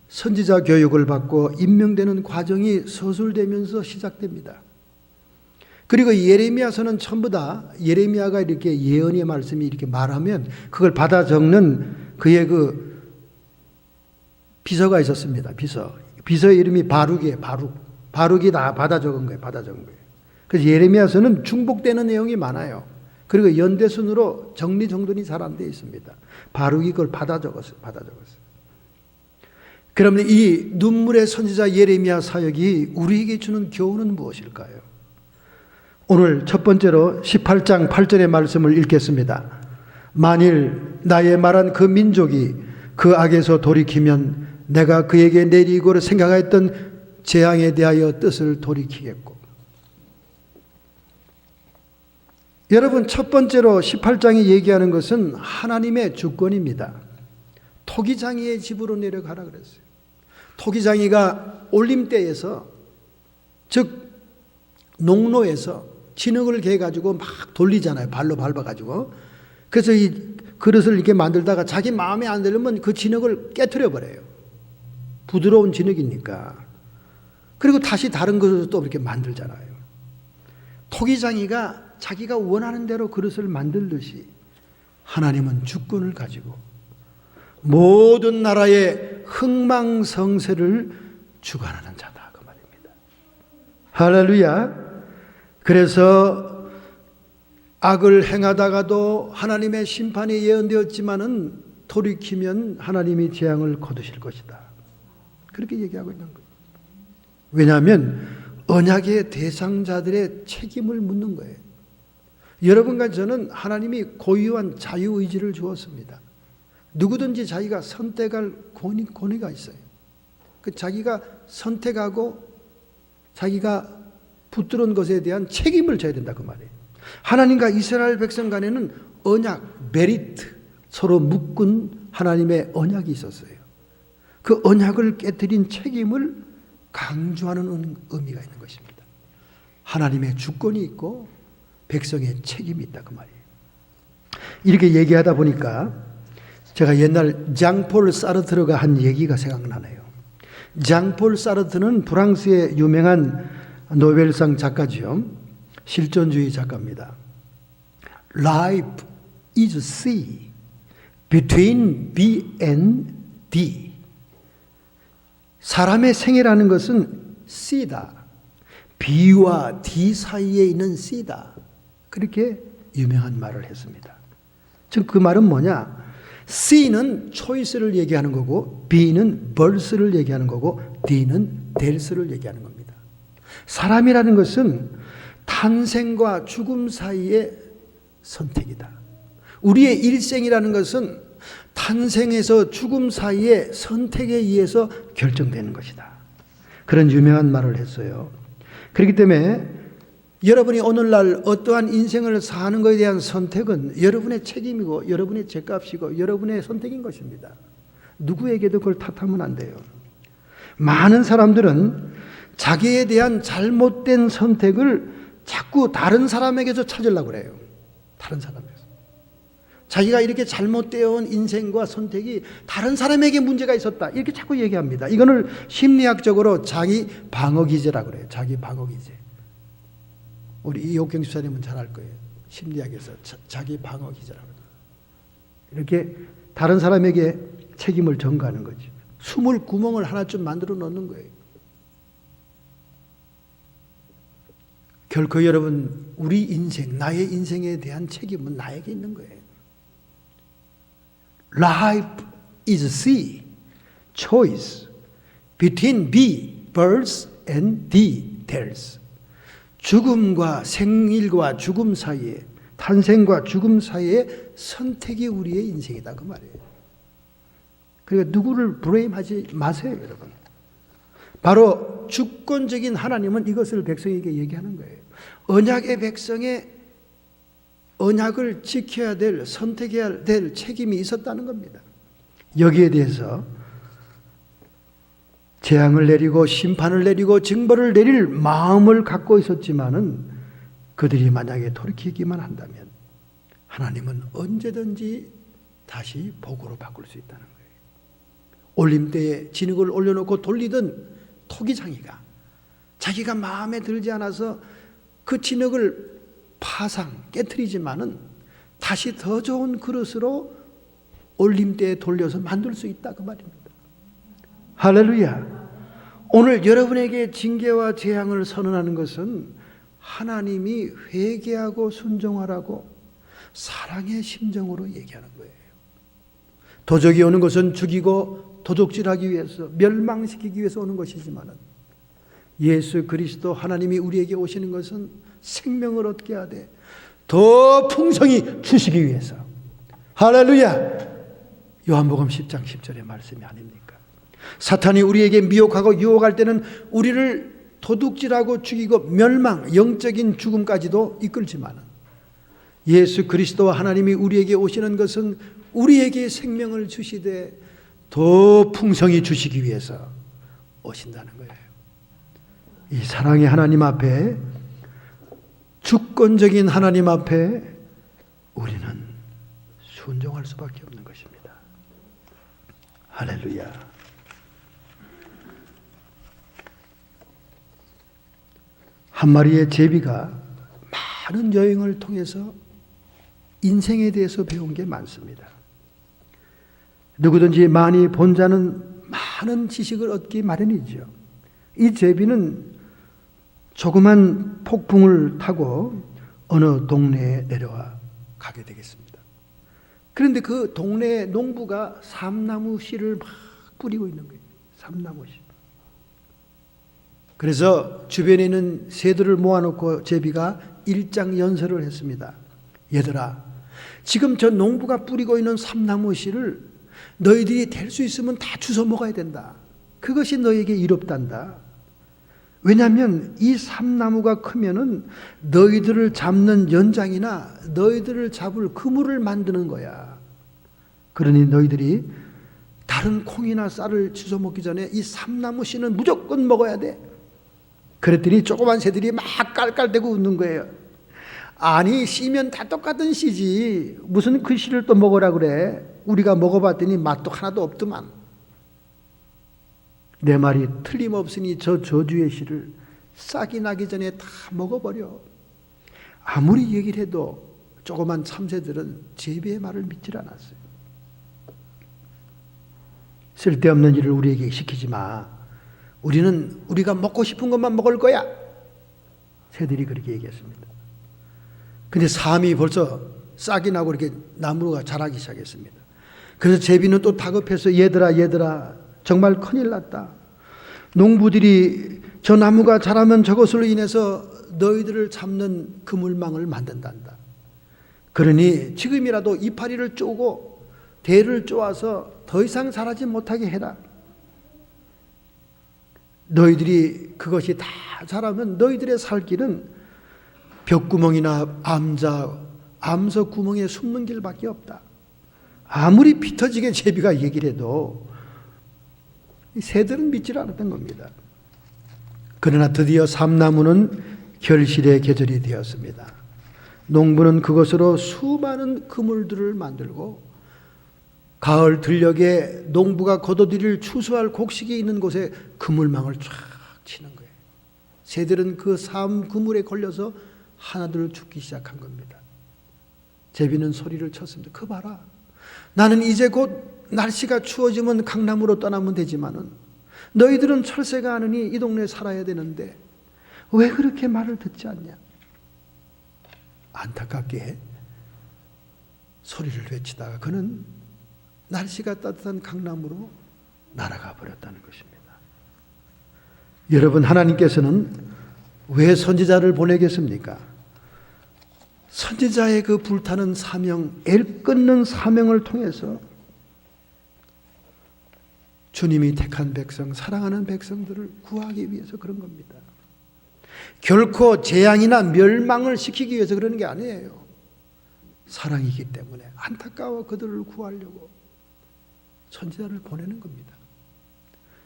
선지자 교육을 받고 임명되는 과정이 서술되면서 시작됩니다. 그리고 예레미야서는 전부 다 예레미야가 이렇게 예언의 말씀이 이렇게 말하면 그걸 받아 적는 그의 그 비서가 있었습니다. 비서의 이름이 바룩이에요. 바룩이 다 받아 적은 거예요. 그래서 예레미야서는 중복되는 내용이 많아요. 그리고 연대순으로 정리정돈이 잘 안 되어 있습니다. 바룩이 그걸 받아 적었어요. 그러면 이 눈물의 선지자 예레미야 사역이 우리에게 주는 교훈은 무엇일까요? 오늘 첫 번째로 18장 8절의 말씀을 읽겠습니다. 만일 나의 말한 그 민족이 그 악에서 돌이키면 내가 그에게 내리고를 생각하였던 재앙에 대하여 뜻을 돌이키겠고. 여러분, 첫 번째로 18장이 얘기하는 것은 하나님의 주권입니다. 토기장이의 집으로 내려가라 그랬어요. 토기장이가 올림대에서, 즉 농로에서 진흙을 개가지고 막 돌리잖아요. 발로 밟아가지고. 그래서 이 그릇을 이렇게 만들다가 자기 마음에 안 들면 그 진흙을 깨트려 버려요. 부드러운 진흙이니까. 그리고 다시 다른 그릇을 또 이렇게 만들잖아요. 토기장이가 자기가 원하는 대로 그릇을 만들듯이 하나님은 주권을 가지고 모든 나라의 흥망성쇠를 주관하는 자다, 그 말입니다. 할렐루야. 그래서 악을 행하다가도 하나님의 심판이 예언되었지만은 돌이키면 하나님이 재앙을 거두실 것이다, 그렇게 얘기하고 있는 거예요. 왜냐하면 언약의 대상자들의 책임을 묻는 거예요. 여러분과 저는 하나님이 고유한 자유의지를 주었습니다. 누구든지 자기가 선택할 권위가 있어요. 그 자기가 선택하고 자기가 붙들은 것에 대한 책임을 져야 된다, 그 말이에요. 하나님과 이스라엘 백성 간에는 언약, 메리트, 서로 묶은 하나님의 언약이 있었어요. 그 언약을 깨뜨린 책임을 강조하는 의미가 있는 것입니다. 하나님의 주권이 있고 백성의 책임이 있다, 그 말이에요. 이렇게 얘기하다 보니까 제가 옛날 장폴 사르트르가 한 얘기가 생각나네요. 장폴 사르트르는 프랑스의 유명한 노벨상 작가죠. 실존주의 작가입니다. Life is C between B and D. 사람의 생애라는 것은 C다. B와 D 사이에 있는 C다. 그렇게 유명한 말을 했습니다. 즉 그 말은 뭐냐? C는 choice를 얘기하는 거고, B는 birth를 얘기하는 거고, D는 death를 얘기하는 겁니다. 사람이라는 것은 탄생과 죽음 사이의 선택이다. 우리의 일생이라는 것은 탄생에서 죽음 사이의 선택에 의해서 결정되는 것이다. 그런 유명한 말을 했어요. 그렇기 때문에 여러분이 오늘날 어떠한 인생을 사는 것에 대한 선택은 여러분의 책임이고 여러분의 죄값이고 여러분의 선택인 것입니다. 누구에게도 그걸 탓하면 안 돼요. 많은 사람들은 자기에 대한 잘못된 선택을 자꾸 다른 사람에게서 찾으려고 그래요. 다른 사람에게서. 자기가 이렇게 잘못되어 온 인생과 선택이 다른 사람에게 문제가 있었다, 이렇게 자꾸 얘기합니다. 이거를 심리학적으로 자기 방어기제라고 그래요. 자기 방어기제. 우리 이옥경 집사님은 잘 알 거예요. 심리학에서 자기 방어기제라고 그래요. 이렇게 다른 사람에게 책임을 전가하는 거죠. 숨을 구멍을 하나쯤 만들어 놓는 거예요. 결코 여러분, 우리 인생, 나의 인생에 대한 책임은 나에게 있는 거예요. Life is C, choice between B, birth and D, death. 죽음과 생일과 죽음 사이에, 탄생과 죽음 사이에 선택이 우리의 인생이다, 그 말이에요. 그러니까 누구를 브레임하지 마세요, 여러분. 바로 주권적인 하나님은 이것을 백성에게 얘기하는 거예요. 언약의 백성의 언약을 지켜야 될, 선택해야 될 책임이 있었다는 겁니다. 여기에 대해서 재앙을 내리고 심판을 내리고 징벌을 내릴 마음을 갖고 있었지만은 그들이 만약에 돌이키기만 한다면 하나님은 언제든지 다시 복으로 바꿀 수 있다는 거예요. 올림대에 진흙을 올려놓고 돌리던 토기장이가 자기가 마음에 들지 않아서 그 진흙을 깨트리지만은 다시 더 좋은 그릇으로 올림대에 돌려서 만들 수 있다, 그 말입니다. 할렐루야. 오늘 여러분에게 징계와 재앙을 선언하는 것은 하나님이 회개하고 순종하라고 사랑의 심정으로 얘기하는 거예요. 도적이 오는 것은 죽이고 도둑질하기 위해서, 멸망시키기 위해서 오는 것이지만은 예수 그리스도 하나님이 우리에게 오시는 것은 생명을 얻게 하되 더 풍성히 주시기 위해서. 할렐루야. 요한복음 10장 10절의 말씀이 아닙니까? 사탄이 우리에게 미혹하고 유혹할 때는 우리를 도둑질하고 죽이고 멸망, 영적인 죽음까지도 이끌지만 예수 그리스도와 하나님이 우리에게 오시는 것은 우리에게 생명을 주시되 더 풍성히 주시기 위해서 오신다는 거예요. 이 사랑의 하나님 앞에, 주권적인 하나님 앞에 우리는 순종할 수밖에 없는 것입니다. 할렐루야. 한 마리의 제비가 많은 여행을 통해서 인생에 대해서 배운 게 많습니다. 누구든지 많이 본 자는 많은 지식을 얻기 마련이죠. 이 제비는 조그만 폭풍을 타고 어느 동네에 내려와 가게 되겠습니다. 그런데 그 동네 농부가 삼나무 씨를 막 뿌리고 있는 거예요. 삼나무 씨. 그래서 주변에 있는 새들을 모아놓고 제비가 일장연설을 했습니다. 얘들아, 지금 저 농부가 뿌리고 있는 삼나무 씨를 너희들이 될 수 있으면 다 주워 먹어야 된다. 그것이 너에게 이롭단다. 왜냐하면 이 삼나무가 크면은 너희들을 잡는 연장이나 너희들을 잡을 그물을 만드는 거야. 그러니 너희들이 다른 콩이나 쌀을 주워 먹기 전에 이 삼나무 씨는 무조건 먹어야 돼. 그랬더니 조그만 새들이 막 깔깔대고 웃는 거예요. 아니, 씨면 다 똑같은 씨지 무슨 그 씨를 또 먹으라 그래. 우리가 먹어봤더니 맛도 하나도 없더만. 내 말이 틀림없으니 저 저주의 씨를 싹이 나기 전에 다 먹어버려. 아무리 얘기를 해도 조그만 참새들은 제비의 말을 믿질 않았어요. 쓸데없는 일을 우리에게 시키지 마. 우리는 우리가 먹고 싶은 것만 먹을 거야. 새들이 그렇게 얘기했습니다. 근데 삶이 벌써 싹이 나고 이렇게 나무가 자라기 시작했습니다. 그래서 제비는 또 다급해서 얘들아 정말 큰일 났다. 농부들이 저 나무가 자라면 저것으로 인해서 너희들을 잡는 그물망을 만든단다. 그러니 지금이라도 이파리를 쪼고 대를 쪼아서 더 이상 자라지 못하게 해라. 너희들이 그것이 다 자라면 너희들의 살 길은 벽구멍이나 암석 구멍에 숨는 길밖에 없다. 아무리 피 터지게 제비가 얘기를 해도 새들은 믿질 않았던 겁니다. 그러나 드디어 삼나무는 결실의 계절이 되었습니다. 농부는 그것으로 수많은 그물들을 만들고 가을 들녘에 농부가 거둬들일 추수할 곡식이 있는 곳에 그물망을 쫙 치는 거예요. 새들은 그 삶 그물에 걸려서 하나둘 죽기 시작한 겁니다. 제비는 소리를 쳤습니다. 그 봐라. 나는 이제 곧 날씨가 추워지면 강남으로 떠나면 되지만은 너희들은 철새가 아느니 이 동네에 살아야 되는데 왜 그렇게 말을 듣지 않냐. 안타깝게 소리를 외치다가 그는 날씨가 따뜻한 강남으로 날아가 버렸다는 것입니다. 여러분, 하나님께서는 왜 선지자를 보내겠습니까? 선지자의 그 불타는 사명, 애끓는 사명을 통해서 주님이 택한 백성, 사랑하는 백성들을 구하기 위해서 그런 겁니다. 결코 재앙이나 멸망을 시키기 위해서 그러는 게 아니에요. 사랑이기 때문에 안타까워 그들을 구하려고 선지자를 보내는 겁니다.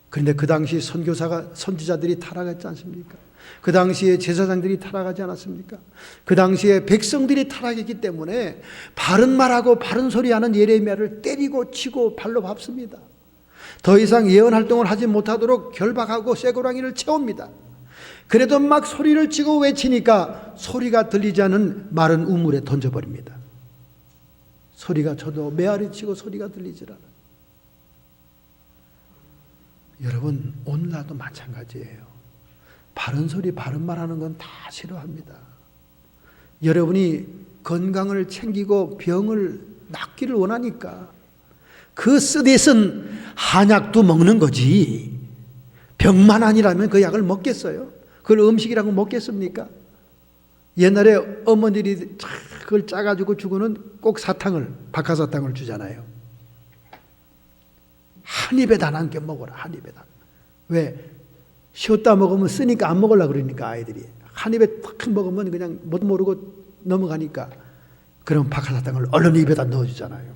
그런데 그 당시 선지자들이 타락했지 않습니까? 그 당시에 제사장들이 타락하지 않았습니까? 그 당시에 백성들이 타락했기 때문에 바른 말하고 바른 소리하는 예레미야를 때리고 치고 발로 밟습니다. 더 이상 예언 활동을 하지 못하도록 결박하고 쇠고랑이를 채웁니다. 그래도 막 소리를 치고 외치니까 소리가 들리지 않은 마른 우물에 던져버립니다. 소리가 저도 메아리 치고 소리가 들리질 않아요. 여러분, 오늘날도 마찬가지예요. 바른 소리 바른 말하는 건 다 싫어합니다. 여러분이 건강을 챙기고 병을 낫기를 원하니까 그 쓰디쓴 한약도 먹는 거지. 병만 아니라면 그 약을 먹겠어요? 그걸 음식이라고 먹겠습니까? 옛날에 어머니들이 그걸 짜가지고 주고는 꼭 사탕을, 박하사탕을 주잖아요. 한 입에 단 한 개 먹어라. 한 입에 단. 왜? 쉬었다 먹으면 쓰니까 안 먹으려고 그러니까 아이들이. 한 입에 탁 먹으면 그냥 못 모르고 넘어가니까. 그럼 박하사탕을 얼른 입에다 넣어주잖아요.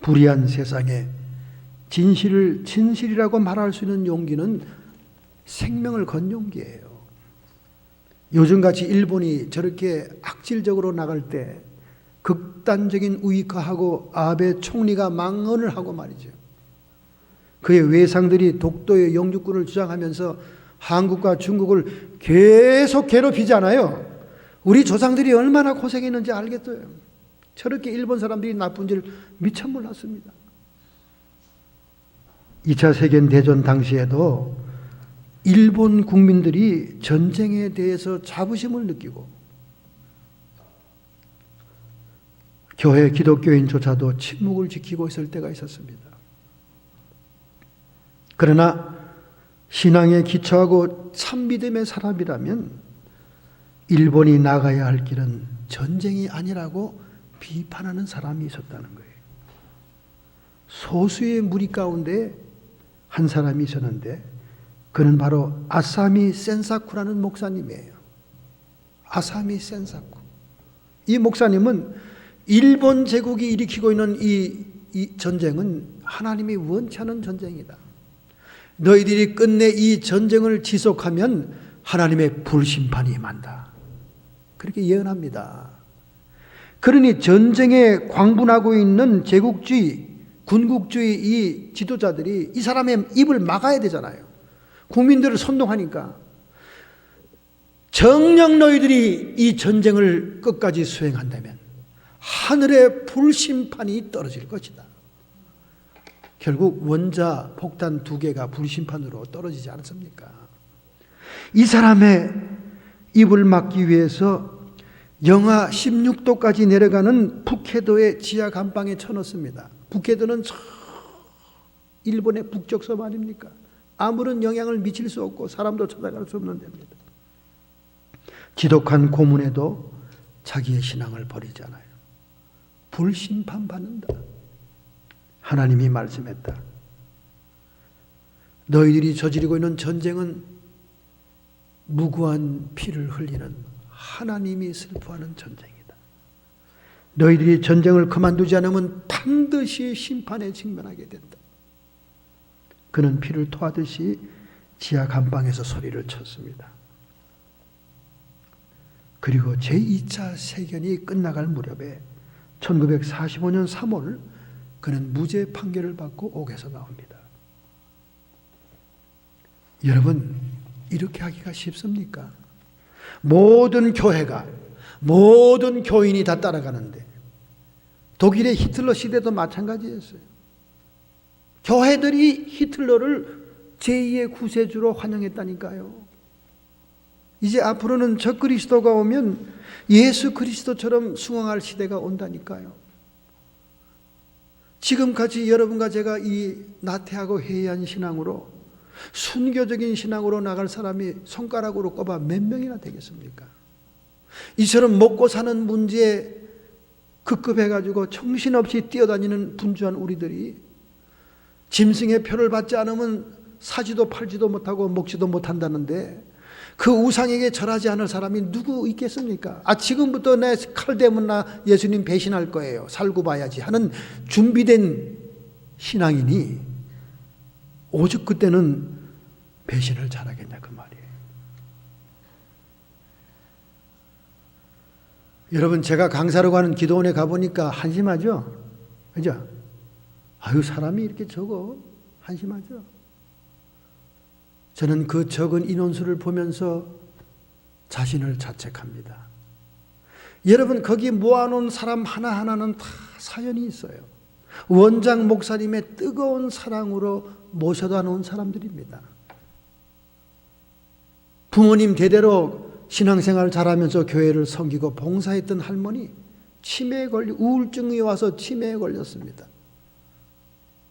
불의한 세상에 진실을 진실이라고 말할 수 있는 용기는 생명을 건 용기예요. 요즘같이 일본이 저렇게 악질적으로 나갈 때 극단적인 우익화하고 아베 총리가 망언을 하고 말이죠. 그의 외상들이 독도의 영주권을 주장하면서 한국과 중국을 계속 괴롭히잖아요. 우리 조상들이 얼마나 고생했는지 알겠어요. 저렇게 일본 사람들이 나쁜 줄 미처 몰랐습니다. 2차 세계대전 당시에도 일본 국민들이 전쟁에 대해서 자부심을 느끼고 교회 기독교인조차도 침묵을 지키고 있을 때가 있었습니다. 그러나 신앙에 기초하고 참 믿음의 사람이라면 일본이 나가야 할 길은 전쟁이 아니라고 비판하는 사람이 있었다는 거예요. 소수의 무리 가운데 한 사람이 있었는데 그는 바로 아사미 센사쿠라는 목사님이에요. 아사미 센사쿠. 이 목사님은 일본 제국이 일으키고 있는 이 전쟁은 하나님이 원치 않은 전쟁이다. 너희들이 끝내 이 전쟁을 지속하면 하나님의 불심판이 임한다. 그렇게 예언합니다. 그러니 전쟁에 광분하고 있는 제국주의, 군국주의 이 지도자들이 이 사람의 입을 막아야 되잖아요. 국민들을 선동하니까. 정녕 너희들이 이 전쟁을 끝까지 수행한다면 하늘의 불심판이 떨어질 것이다. 결국 원자 폭탄 2개가 불심판으로 떨어지지 않았습니까? 이 사람의 입을 막기 위해서 영하 16도까지 내려가는 북해도의 지하 감방에 쳐넣습니다. 북해도는 저 일본의 북쪽 섬 아닙니까? 아무런 영향을 미칠 수 없고 사람도 찾아갈 수 없는 데입니다. 지독한 고문에도 자기의 신앙을 버리지 않아요. 불심판 받는다. 하나님이 말씀했다. 너희들이 저지르고 있는 전쟁은 무고한 피를 흘리는 하나님이 슬퍼하는 전쟁이다. 너희들이 전쟁을 그만두지 않으면 반드시 심판에 직면하게 된다. 그는 피를 토하듯이 지하 감방에서 소리를 쳤습니다. 그리고 제2차 세견이 끝나갈 무렵에 1945년 3월 그는 무죄 판결을 받고 옥에서 나옵니다. 여러분, 이렇게 하기가 쉽습니까? 모든 교회가, 모든 교인이 다 따라가는데 독일의 히틀러 시대도 마찬가지였어요. 교회들이 히틀러를 제2의 구세주로 환영했다니까요. 이제 앞으로는 저 그리스도가 오면 예수 그리스도처럼 숭앙할 시대가 온다니까요. 지금까지 여러분과 제가 이 나태하고 해이한 신앙으로 순교적인 신앙으로 나갈 사람이 손가락으로 꼽아 몇 명이나 되겠습니까? 이처럼 먹고 사는 문제에 급급해가지고 정신없이 뛰어다니는 분주한 우리들이 짐승의 표를 받지 않으면 사지도 팔지도 못하고 먹지도 못한다는데 그 우상에게 절하지 않을 사람이 누구 있겠습니까? 지금부터 내 칼 대면 나 예수님 배신할 거예요. 살고 봐야지 하는 준비된 신앙이니 오죽 그때는 배신을 잘하겠냐 그 말이에요. 여러분, 제가 강사로 가는 기도원에 가보니까 한심하죠? 그죠? 아유, 사람이 이렇게 적어. 한심하죠? 저는 그 적은 인원수를 보면서 자신을 자책합니다. 여러분, 거기 모아놓은 사람 하나하나는 다 사연이 있어요. 원장 목사님의 뜨거운 사랑으로 모셔다 놓은 사람들입니다. 부모님 대대로 신앙생활 잘하면서 교회를 섬기고 봉사했던 할머니, 치매에 걸려 우울증이 와서 치매에 걸렸습니다.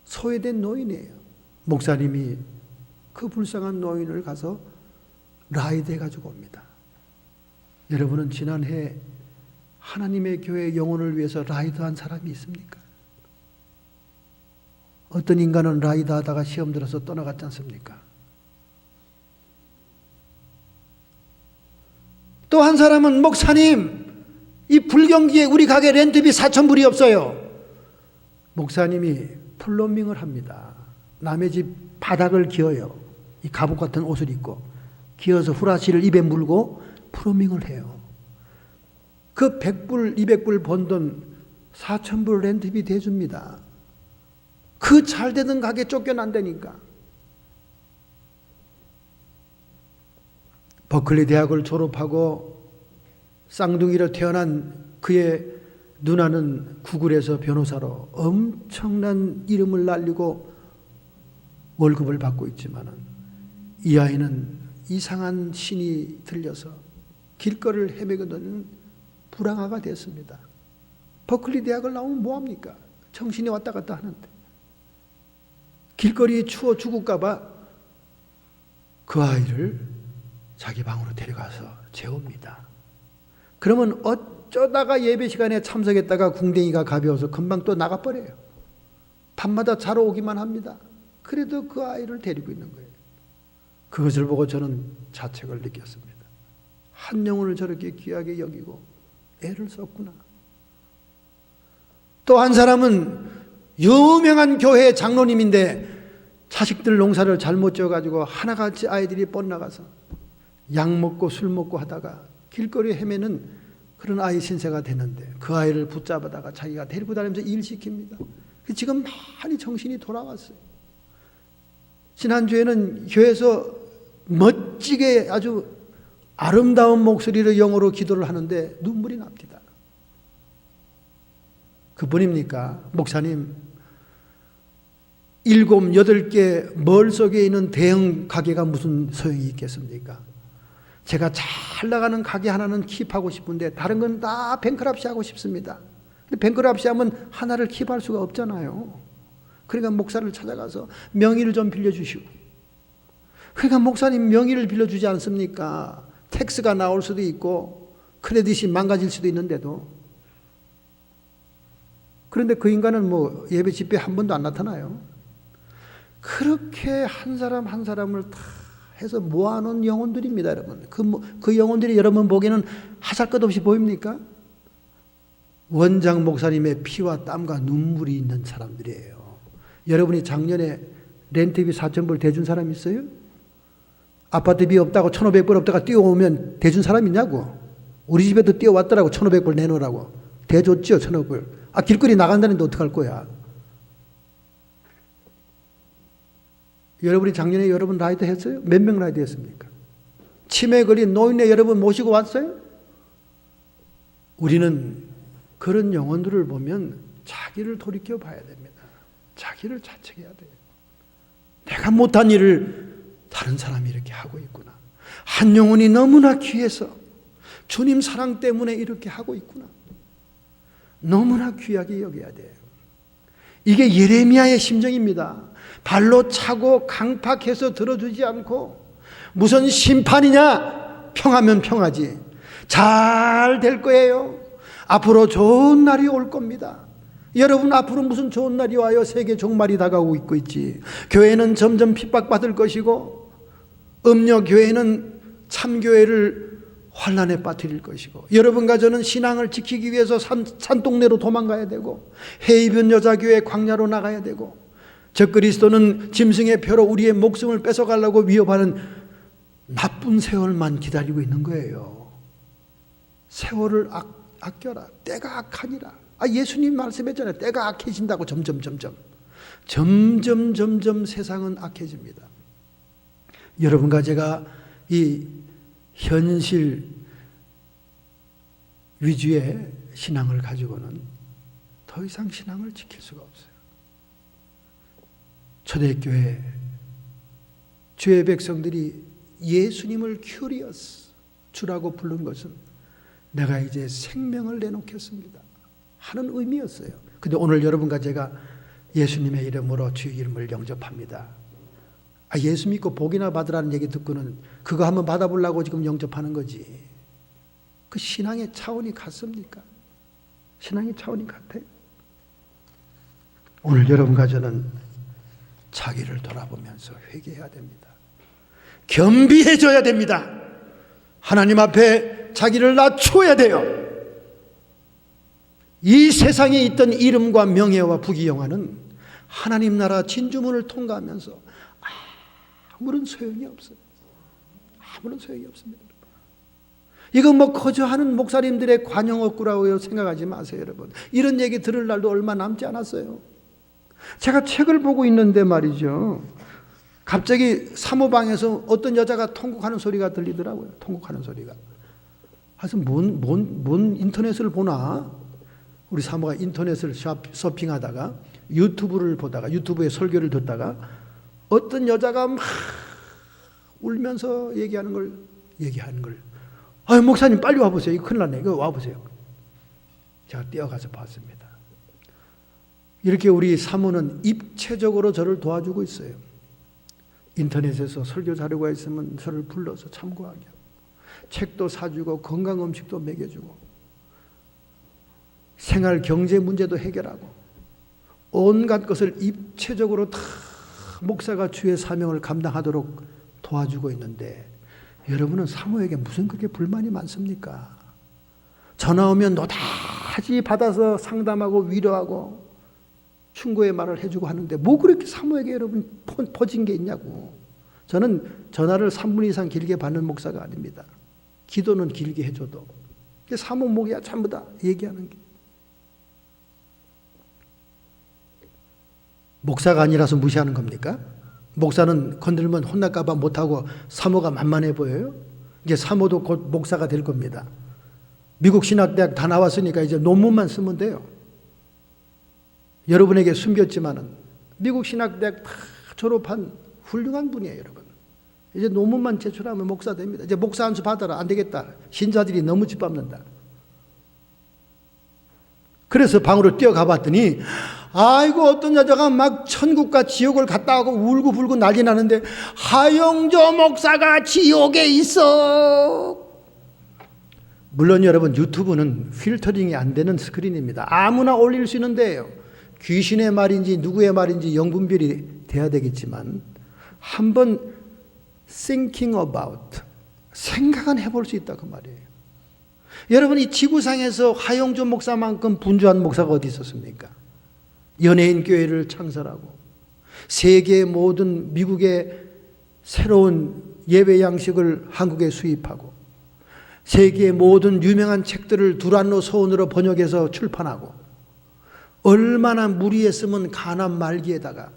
소외된 노인이에요. 목사님이 그 불쌍한 노인을 가서 라이드해 가지고 옵니다. 여러분은 지난해 하나님의 교회 영혼을 위해서 라이드한 사람이 있습니까? 어떤 인간은 라이더 하다가 시험 들어서 떠나갔지 않습니까? 또 한 사람은 목사님, 이 불경기에 우리 가게 렌트비 4,000불이 없어요. 목사님이 플럼빙을 합니다. 남의 집 바닥을 기어요. 이 갑옷 같은 옷을 입고 기어서 후라시를 입에 물고 플럼빙을 해요. 그 100불, 200불 번 돈 4,000불 렌트비 대줍니다. 그 잘 되던 가게 쫓겨난다니까. 버클리 대학을 졸업하고 쌍둥이로 태어난 그의 누나는 구글에서 변호사로 엄청난 이름을 날리고 월급을 받고 있지만 이 아이는 이상한 신이 들려서 길거리를 헤매거든 불황아가 됐습니다. 버클리 대학을 나오면 뭐합니까? 정신이 왔다 갔다 하는데 길거리에 추워 죽을까 봐 그 아이를 자기 방으로 데려가서 재웁니다. 그러면 어쩌다가 예배 시간에 참석했다가 궁뎅이가 가벼워서 금방 또 나가버려요. 밤마다 자러 오기만 합니다. 그래도 그 아이를 데리고 있는 거예요. 그것을 보고 저는 자책을 느꼈습니다. 한 영혼을 저렇게 귀하게 여기고 애를 썼구나. 또 한 사람은 유명한 교회 장로님인데 자식들 농사를 잘못 지어가지고 하나같이 아이들이 뻗나가서 약 먹고 술 먹고 하다가 길거리에 헤매는 그런 아이 신세가 되는데 그 아이를 붙잡아다가 자기가 데리고 다니면서 일시킵니다. 지금 많이 정신이 돌아왔어요. 지난주에는 교회에서 멋지게 아주 아름다운 목소리로 영어로 기도를 하는데 눈물이 납니다. 그분입니까? 목사님, 7, 8개 멀 속에 있는 대형 가게가 무슨 소용이 있겠습니까? 제가 잘 나가는 가게 하나는 킵하고 싶은데 다른 건 다 뱅크럽시 하고 싶습니다. 근데 뱅크럽시 하면 하나를 킵할 수가 없잖아요. 그러니까 목사를 찾아가서 명의를 좀 빌려주시고. 그러니까 목사님 명의를 빌려주지 않습니까? 텍스가 나올 수도 있고 크레딧이 망가질 수도 있는데도. 그런데 그 인간은 뭐 예배 집회 한 번도 안 나타나요. 그렇게 한 사람 한 사람을 다 해서 모아놓은 영혼들입니다, 여러분. 그 영혼들이 여러분 보기에는 하잘것없이 보입니까? 원장 목사님의 피와 땀과 눈물이 있는 사람들이에요. 여러분이 작년에 렌트비 4,000불 대준 사람 있어요? 아파트비 없다고 1,500불 없다가 뛰어오면 대준 사람 있냐고. 우리 집에도 뛰어왔더라고. 1,500불 내놓으라고. 대줬죠, 1,500불. 아, 길거리 나간다는데 어떡할 거야. 여러분이 작년에 여러분 라이더 했어요? 몇 명 라이더 했습니까? 치매 걸린 노인네 여러분 모시고 왔어요? 우리는 그런 영혼들을 보면 자기를 돌이켜 봐야 됩니다. 자기를 자책해야 돼요. 내가 못한 일을 다른 사람이 이렇게 하고 있구나. 한 영혼이 너무나 귀해서 주님 사랑 때문에 이렇게 하고 있구나. 너무나 귀하게 여겨야 돼요. 이게 예레미야의 심정입니다. 발로 차고 강팍해서 들어주지 않고 무슨 심판이냐? 평하면 평하지. 잘 될 거예요. 앞으로 좋은 날이 올 겁니다. 여러분 앞으로 무슨 좋은 날이 와요? 세계 종말이 다가오고 있고 있지. 교회는 점점 핍박받을 것이고 음녀교회는 참교회를 환란에 빠뜨릴 것이고 여러분과 저는 신앙을 지키기 위해서 산동네로 도망가야 되고 해이변 여자교회 광야로 나가야 되고 적그리스도는 짐승의 표로 우리의 목숨을 뺏어가려고 위협하는 나쁜 세월만 기다리고 있는 거예요. 세월을 아껴라. 때가 악하니라. 예수님 말씀했잖아요. 때가 악해진다고 점점 세상은 악해집니다. 여러분과 제가 이 현실 위주의 신앙을 가지고는 더 이상 신앙을 지킬 수가 없어요. 초대교회 주의 백성들이 예수님을 큐리어스 주라고 부른 것은 내가 이제 생명을 내놓겠습니다 하는 의미였어요. 근데 오늘 여러분과 제가 예수님의 이름으로 주의 이름을 영접합니다. 예수 믿고 복이나 받으라는 얘기 듣고는 그거 한번 받아보려고 지금 영접하는 거지. 그 신앙의 차원이 같습니까? 신앙의 차원이 같아요. 오늘 여러분과 저는 자기를 돌아보면서 회개해야 됩니다. 겸비해져야 됩니다. 하나님 앞에 자기를 낮추어야 돼요. 이 세상에 있던 이름과 명예와 부귀영화는 하나님 나라 진주문을 통과하면서 아무런 소용이 없어요. 아무런 소용이 없습니다. 이거 뭐 거저하는 목사님들의 관용업구라고 생각하지 마세요, 여러분. 이런 얘기 들을 날도 얼마 남지 않았어요. 제가 책을 보고 있는데 말이죠, 갑자기 사모방에서 어떤 여자가 통곡하는 소리가 들리더라고요. 통곡하는 소리가. 그래서 뭔 인터넷을 보나? 우리 사모가 인터넷을 서핑하다가 유튜브를 보다가 유튜브에 설교를 듣다가 어떤 여자가 막 울면서 얘기하는 걸 아유, 목사님 빨리 와보세요. 이거 큰일 났네. 이거 와보세요. 제가 뛰어가서 봤습니다. 이렇게 우리 사모는 입체적으로 저를 도와주고 있어요. 인터넷에서 설교 자료가 있으면 저를 불러서 참고하게 하고, 책도 사주고 건강음식도 먹여주고, 생활 경제 문제도 해결하고, 온갖 것을 입체적으로 다 목사가 주의 사명을 감당하도록 도와주고 있는데, 여러분은 사모에게 무슨 그렇게 불만이 많습니까? 전화 오면 노다지 받아서 상담하고 위로하고 충고의 말을 해주고 하는데 뭐 그렇게 사모에게 여러분 퍼진 게 있냐고. 저는 전화를 3분 이상 길게 받는 목사가 아닙니다. 기도는 길게 해줘도 사모 목이야 전부 다 얘기하는 게. 목사가 아니라서 무시하는 겁니까? 목사는 건들면 혼날까 봐 못하고 사모가 만만해 보여요? 이제 사모도 곧 목사가 될 겁니다. 미국 신학대학 다 나왔으니까 이제 논문만 쓰면 돼요. 여러분에게 숨겼지만은 미국 신학대학 다 졸업한 훌륭한 분이에요, 여러분. 이제 논문만 제출하면 목사 됩니다. 이제 목사 안수 받아라. 안 되겠다. 신자들이 너무 짓밟는다. 그래서 방으로 뛰어가 봤더니 아이고 어떤 여자가 막 천국과 지옥을 갔다 하고 울고불고 난리 나는데 하영조 목사가 지옥에 있어. 물론 여러분 유튜브는 필터링이 안 되는 스크린입니다. 아무나 올릴 수 있는 데예요. 귀신의 말인지 누구의 말인지 영분별이 돼야 되겠지만 한번 thinking about, 생각은 해볼 수 있다 그 말이에요. 여러분 이 지구상에서 하영조 목사만큼 분주한 목사가 어디 있었습니까? 연예인 교회를 창설하고 세계 모든 미국의 새로운 예배 양식을 한국에 수입하고 세계의 모든 유명한 책들을 두란노 서원으로 번역해서 출판하고 얼마나 무리했으면 가난 말기에다가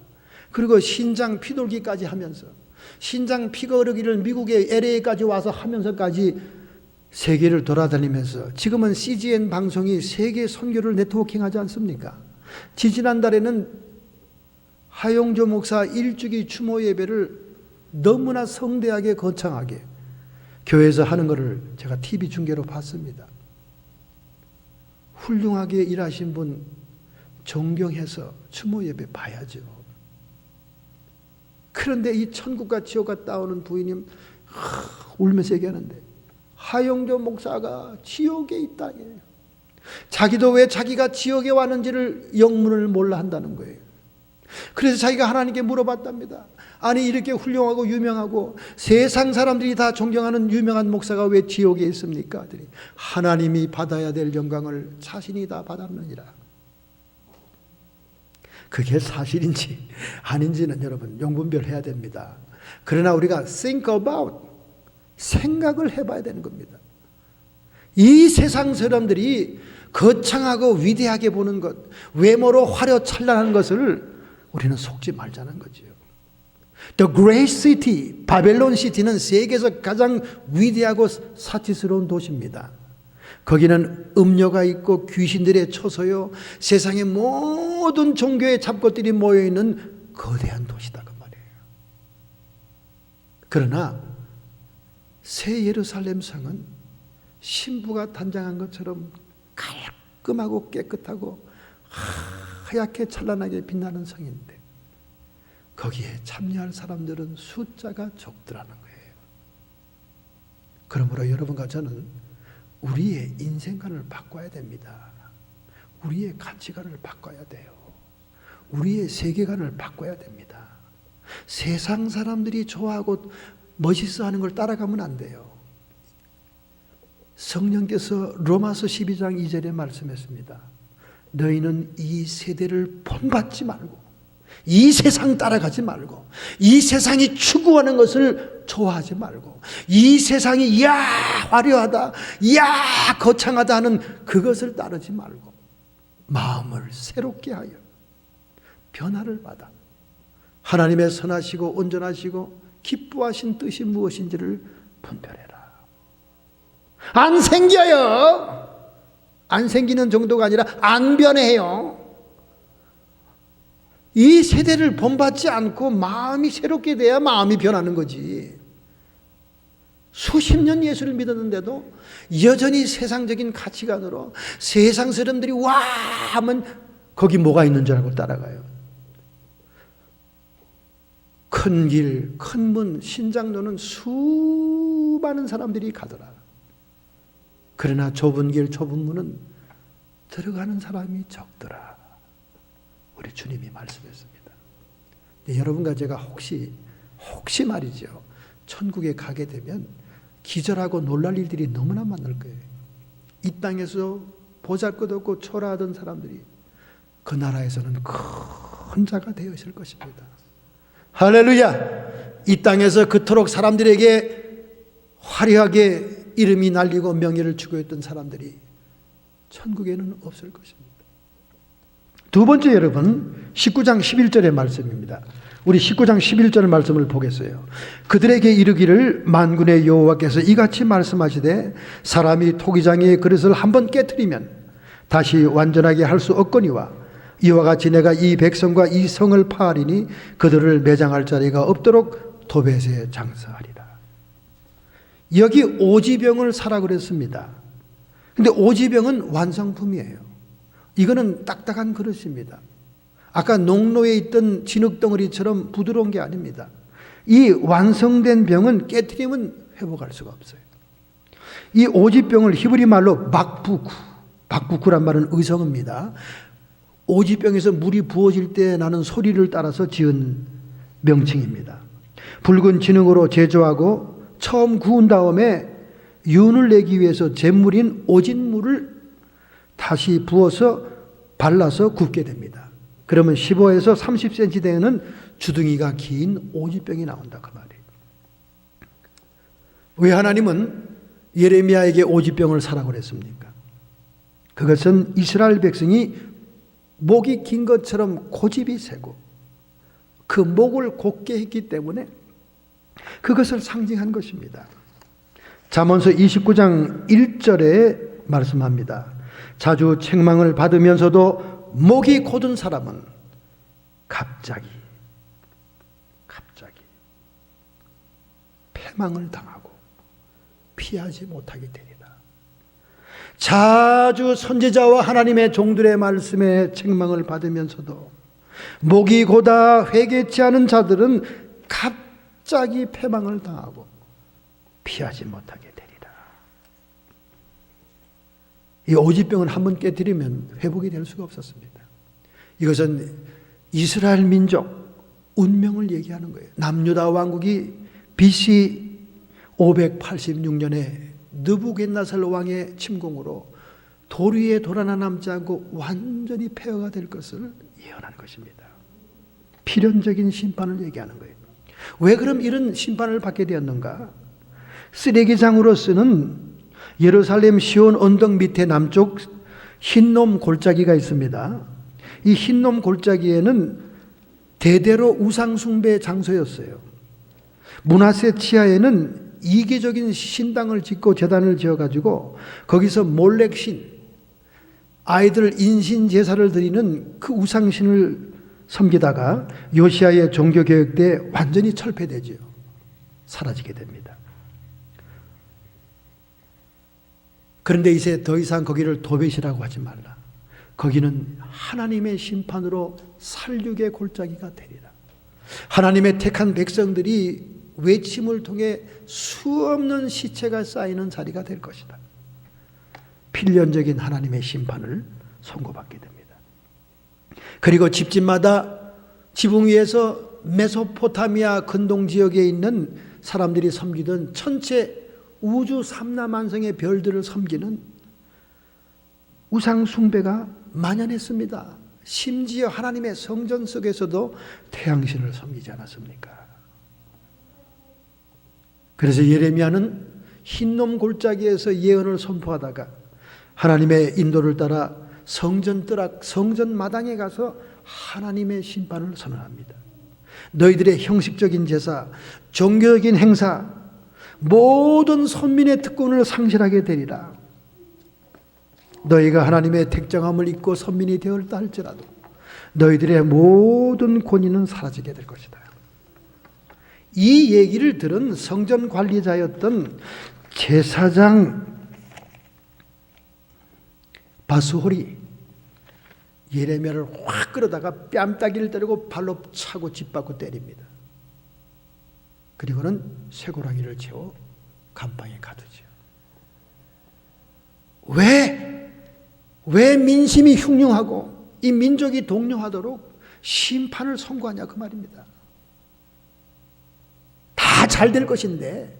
그리고 신장 피돌기까지 하면서 신장 피거르기를 미국의 LA까지 와서 하면서까지 세계를 돌아다니면서 지금은 CGN 방송이 세계 선교를 네트워킹하지 않습니까? 지지난달에는 하영조 목사 1주기 추모 예배를 너무나 성대하게 거창하게 교회에서 하는 것을 제가 TV 중계로 봤습니다. 훌륭하게 일하신 분 존경해서 추모 예배 봐야죠. 그런데 이 천국과 지옥 갔다 오는 부인이 울면서 얘기하는데 하영조 목사가 지옥에 있다. 자기도 왜 자기가 지옥에 왔는지를 영문을 몰라 한다는 거예요. 그래서 자기가 하나님께 물어봤답니다. 아니 이렇게 훌륭하고 유명하고 세상 사람들이 다 존경하는 유명한 목사가 왜 지옥에 있습니까? 하나님이 받아야 될 영광을 자신이 다 받았느니라. 그게 사실인지 아닌지는 여러분 영분별해야 됩니다. 그러나 우리가 think about, 생각을 해봐야 되는 겁니다. 이 세상 사람들이 거창하고 위대하게 보는 것, 외모로 화려찬란한 것을 우리는 속지 말자는 거죠. The Great City, 바벨론 시티는 세계에서 가장 위대하고 사치스러운 도시입니다. 거기는 음녀가 있고 귀신들의 처소요, 세상의 모든 종교의 잡것들이 모여있는 거대한 도시다 그 말이에요. 그러나 새 예루살렘 성은 신부가 단장한 것처럼 깔끔하고 깨끗하고 하얗게 찬란하게 빛나는 성인데 거기에 참여할 사람들은 숫자가 적더라는 거예요. 그러므로 여러분과 저는 우리의 인생관을 바꿔야 됩니다. 우리의 가치관을 바꿔야 돼요. 우리의 세계관을 바꿔야 됩니다. 세상 사람들이 좋아하고 멋있어 하는 걸 따라가면 안 돼요. 성령께서 로마서 12장 2절에 말씀했습니다. 너희는 이 세대를 본받지 말고, 이 세상 따라가지 말고, 이 세상이 추구하는 것을 좋아하지 말고, 이 세상이 이야 화려하다, 이야 거창하다 하는 그것을 따르지 말고, 마음을 새롭게 하여 변화를 받아 하나님의 선하시고 온전하시고 기뻐하신 뜻이 무엇인지를 분별해라. 안 생겨요. 안 생기는 정도가 아니라 안 변해요. 이 세대를 본받지 않고 마음이 새롭게 돼야 마음이 변하는 거지. 수십 년 예수를 믿었는데도 여전히 세상적인 가치관으로 세상 사람들이 와 하면 거기 뭐가 있는 줄 알고 따라가요. 큰 길, 큰 문, 신장로는 수많은 사람들이 가더라. 그러나 좁은 길, 좁은 문은 들어가는 사람이 적더라. 우리 주님이 말씀했습니다. 여러분과 제가 혹시 말이죠, 천국에 가게 되면 기절하고 놀랄 일들이 너무나 많을 거예요. 이 땅에서 보잘것없고 초라하던 사람들이 그 나라에서는 큰 자가 되어 있을 것입니다. 할렐루야! 이 땅에서 그토록 사람들에게 화려하게 이름이 날리고 명예를 추구했던 사람들이 천국에는 없을 것입니다. 두 번째, 여러분, 19장 11절의 말씀입니다. 우리 19장 11절 말씀을 보겠어요. 그들에게 이르기를 만군의 여호와께서 이같이 말씀하시되 사람이 토기장의 그릇을 한번 깨트리면 다시 완전하게 할 수 없거니와 이와 같이 내가 이 백성과 이 성을 파하리니 그들을 매장할 자리가 없도록 도벳에 장사하리라. 여기 오지병을 사라 그랬습니다. 근데 오지병은 완성품이에요. 이거는 딱딱한 그릇입니다. 아까 농로에 있던 진흙덩어리처럼 부드러운 게 아닙니다. 이 완성된 병은 깨트리면 회복할 수가 없어요. 이 오지병을 히브리 말로 박부쿠란 말은 의성어입니다. 오지병에서 물이 부어질 때 나는 소리를 따라서 지은 명칭입니다. 붉은 진흙으로 제조하고 처음 구운 다음에 윤을 내기 위해서 잿물인 오진물을 다시 부어서 발라서 굽게 됩니다. 그러면 15에서 30cm 되는 주둥이가 긴 오지병이 나온다 그 말이에요. 왜 하나님은 예레미야에게 오지병을 사라고 그랬습니까? 그것은 이스라엘 백성이 목이 긴 것처럼 고집이 세고 그 목을 곧게 했기 때문에 그것을 상징한 것입니다. 잠언서 29장 1절에 말씀합니다. 자주 책망을 받으면서도 목이 곧은 사람은 갑자기 패망을 당하고 피하지 못하게 되리라. 자주 선지자와 하나님의 종들의 말씀에 책망을 받으면서도 목이 고다 회개치 않은 자들은 갑자기 패망을 당하고 피하지 못하게 되리라. 이 오지병을 한번 깨뜨리면 회복이 될 수가 없었습니다. 이것은 이스라엘 민족 운명을 얘기하는 거예요. 남유다 왕국이 BC 586년에 느부갓네살 왕의 침공으로 돌 위에 돌 하나 남지 않고 완전히 폐허가 될 것을 예언한 것입니다. 필연적인 심판을 얘기하는 거예요. 왜 그럼 이런 심판을 받게 되었는가? 쓰레기장으로 쓰는 예루살렘 시온 언덕 밑에 남쪽 흰놈 골짜기가 있습니다. 이 흰놈 골짜기에는 대대로 우상 숭배 장소였어요. 므낫세 치하에는 이기적인 신당을 짓고 제단을 지어가지고 거기서 몰렉신, 아이들 인신 제사를 드리는 그 우상신을 섬기다가 요시아의 종교개혁 때 완전히 철폐되죠. 사라지게 됩니다. 그런데 이제 더 이상 거기를 도벳이라고 하지 말라. 거기는 하나님의 심판으로 살육의 골짜기가 되리라. 하나님의 택한 백성들이 외침을 통해 수없는 시체가 쌓이는 자리가 될 것이다. 필연적인 하나님의 심판을 선고받게 됩니다. 그리고 집집마다 지붕 위에서 메소포타미아 근동 지역에 있는 사람들이 섬기던 천체 우주 삼라만성의 별들을 섬기는 우상 숭배가 만연했습니다. 심지어 하나님의 성전 속에서도 태양신을 섬기지 않았습니까? 그래서 예레미야는 흰놈 골짜기에서 예언을 선포하다가 하나님의 인도를 따라 성전 뜰악, 성전 마당에 가서 하나님의 심판을 선언합니다. 너희들의 형식적인 제사, 종교적인 행사, 모든 선민의 특권을 상실하게 되리라. 너희가 하나님의 택정함을 잊고 선민이 되었다 할지라도 너희들의 모든 권위는 사라지게 될 것이다. 이 얘기를 들은 성전 관리자였던 제사장 바스홀이 예레미야를 확 끌어다가 뺨따기를 때리고 발로 차고 짓밟고 때립니다. 그리고는 쇠고랑이를 채워 감방에 가두죠. 왜 민심이 흉흉하고 이 민족이 동요하도록 심판을 선고하냐 그 말입니다. 다 잘 될 것인데,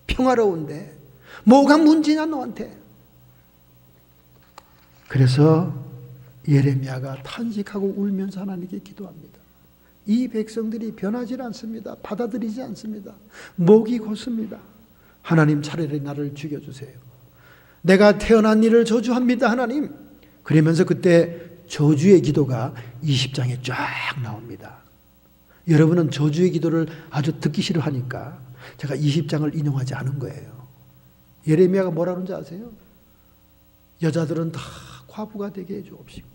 평화로운데 뭐가 문제냐 너한테. 그래서 예레미야가 탄식하고 울면서 하나님께 기도합니다. 이 백성들이 변하지 않습니다. 받아들이지 않습니다. 목이 곧습니다. 하나님 차라리 나를 죽여주세요. 내가 태어난 일을 저주합니다 하나님. 그러면서 그때 저주의 기도가 20장에 쫙 나옵니다. 여러분은 저주의 기도를 아주 듣기 싫어하니까 제가 20장을 인용하지 않은 거예요. 예레미야가 뭐라 그런지 아세요? 여자들은 다 과부가 되게 해주옵시고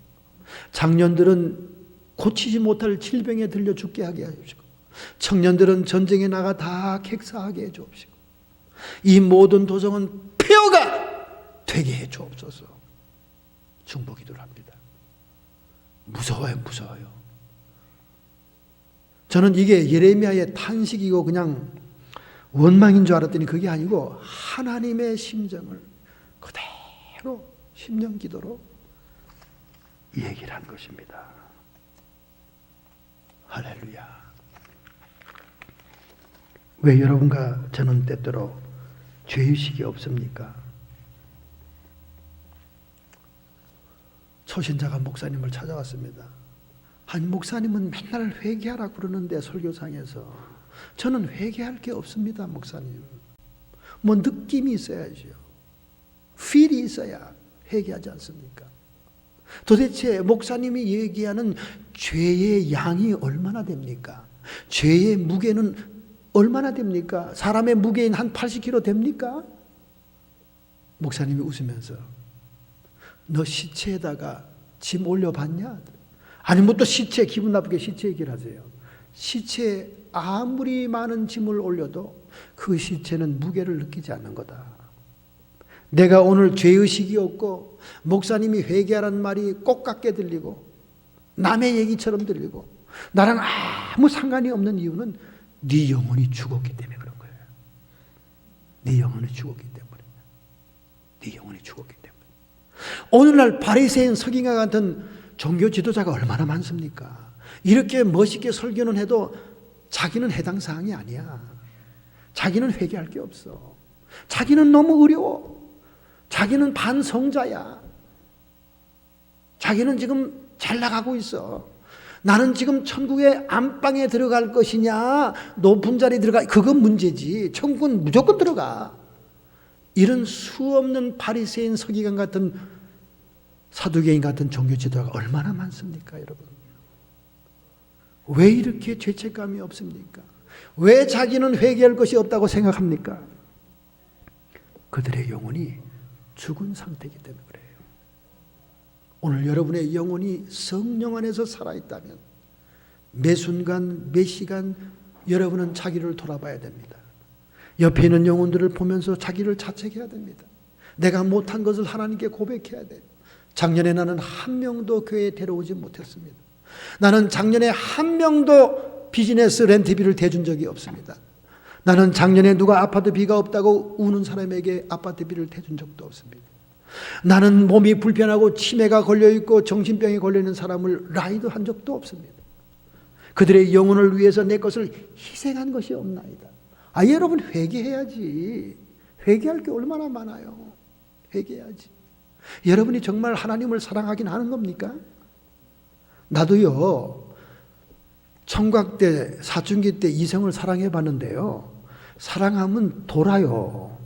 장년들은 고치지 못할 질병에 들려 죽게 하게 해주시고 청년들은 전쟁에 나가 다 객사하게 해주옵시고 이 모든 도성은 폐허가 되게 해주옵소서. 중보기도를 합니다. 무서워요. 저는 이게 예레미야의 탄식이고 그냥 원망인 줄 알았더니 그게 아니고 하나님의 심정을 그대로 심령기도로 얘기를 한 것입니다. 할렐루야. 왜 여러분과 저는 때때로 죄의식이 없습니까? 초신자가 목사님을 찾아왔습니다. 아니 목사님은 맨날 회개하라고 그러는데 설교상에서 저는 회개할 게 없습니다 목사님. 뭐 느낌이 있어야죠. feel이 있어야 회개하지 않습니까? 도대체 목사님이 얘기하는 죄의 양이 얼마나 됩니까? 죄의 무게는 얼마나 됩니까? 사람의 무게인 한 80kg 됩니까? 목사님이 웃으면서 너 시체에다가 짐 올려봤냐? 아니 뭐 또 시체 기분 나쁘게 시체 얘기를 하세요. 시체에 아무리 많은 짐을 올려도 그 시체는 무게를 느끼지 않는 거다. 내가 오늘 죄의식이 없고 목사님이 회개하라는 말이 꼭 같게 들리고 남의 얘기처럼 들리고 나랑 아무 상관이 없는 이유는 네 영혼이 죽었기 때문에 그런 거예요. 네 영혼이 죽었기 때문에. 네 영혼이 죽었기 때문에. 오늘날 바리새인 서기관 같은 종교 지도자가 얼마나 많습니까? 이렇게 멋있게 설교는 해도 자기는 해당 사항이 아니야. 자기는 회개할 게 없어. 자기는 너무 어려워. 자기는 반성자야. 자기는 지금 잘 나가고 있어. 나는 지금 천국의 안방에 들어갈 것이냐 높은 자리에 들어가, 그건 문제지. 천국은 무조건 들어가. 이런 수없는 바리새인 서기관 같은 사두개인 같은 종교 지도자가 얼마나 많습니까 여러분? 왜 이렇게 죄책감이 없습니까? 왜 자기는 회개할 것이 없다고 생각합니까? 그들의 영혼이 죽은 상태이기 때문에 그래요. 오늘 여러분의 영혼이 성령 안에서 살아있다면 매 순간 매 시간 여러분은 자기를 돌아봐야 됩니다. 옆에 있는 영혼들을 보면서 자기를 자책해야 됩니다. 내가 못한 것을 하나님께 고백해야 돼요. 작년에 나는 한 명도 교회에 데려오지 못했습니다. 나는 작년에 한 명도 비즈니스 렌트비를 대준 적이 없습니다. 나는 작년에 누가 아파트 비가 없다고 우는 사람에게 아파트 비를 대준 적도 없습니다. 나는 몸이 불편하고 치매가 걸려있고 정신병에 걸려있는 사람을 라이드 한 적도 없습니다. 그들의 영혼을 위해서 내 것을 희생한 것이 없나이다. 여러분 회개해야지. 회개할 게 얼마나 많아요. 회개해야지. 여러분이 정말 하나님을 사랑하긴 하는 겁니까? 나도요, 청각 때, 사춘기 때 이성을 사랑해 봤는데요, 사랑하면 돌아요.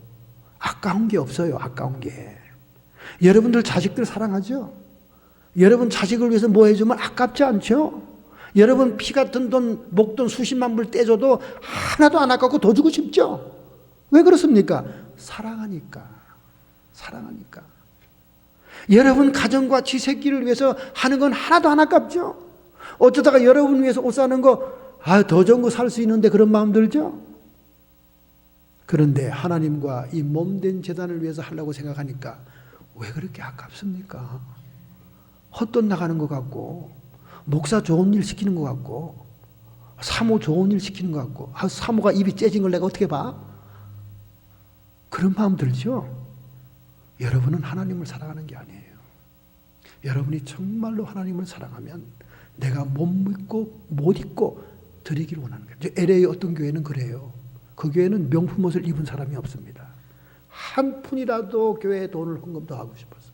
아까운 게 없어요. 아까운 게. 여러분들 자식들 사랑하죠? 여러분 자식을 위해서 뭐 해주면 아깝지 않죠? 여러분 피 같은 돈, 목돈 수십만 불 떼줘도 하나도 안 아깝고 더 주고 싶죠? 왜 그렇습니까? 사랑하니까. 사랑하니까. 여러분 가정과 지 새끼를 위해서 하는 건 하나도 안 아깝죠? 어쩌다가 여러분 위해서 옷 사는 거, 더 좋은 거 살 수 있는데 그런 마음 들죠? 그런데 하나님과 이 몸된 제단을 위해서 하려고 생각하니까 왜 그렇게 아깝습니까? 헛돈 나가는 것 같고, 목사 좋은 일 시키는 것 같고, 사모 좋은 일 시키는 것 같고, 사모가 입이 째진 걸 내가 어떻게 봐? 그런 마음 들죠? 여러분은 하나님을 사랑하는 게 아니에요. 여러분이 정말로 하나님을 사랑하면 내가 못 믿고 못 입고 드리기를 원하는 거예요. LA 어떤 교회는 그래요. 그 교회는 명품 옷을 입은 사람이 없습니다. 한 푼이라도 교회에 돈을 헌금도 하고 싶어서.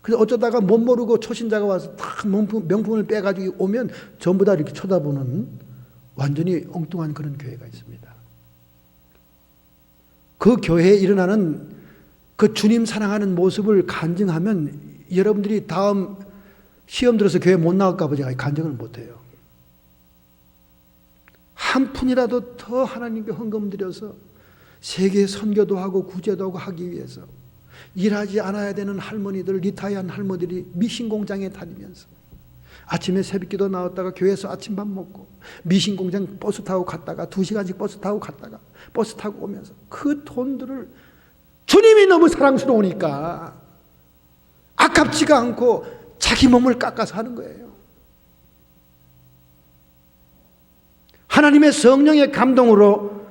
그래서 어쩌다가 못 모르고 초신자가 와서 딱 명품을 빼가지고 오면 전부 다 이렇게 쳐다보는 완전히 엉뚱한 그런 교회가 있습니다. 그 교회에 일어나는 그 주님 사랑하는 모습을 간증하면 여러분들이 다음 시험 들어서 교회 못 나올까 봐 제가 간증을 못해요. 한 푼이라도 더 하나님께 헌금 드려서 세계 선교도 하고 구제도 하고 하기 위해서 일하지 않아야 되는 할머니들, 리타이어한 할머니들이 미신 공장에 다니면서 아침에 새벽기도 나왔다가 교회에서 아침밥 먹고 미신 공장 버스 타고 갔다가 2시간씩 버스 타고 갔다가 버스 타고 오면서 그 돈들을 주님이 너무 사랑스러우니까 아깝지가 않고 자기 몸을 깎아서 하는 거예요. 하나님의 성령의 감동으로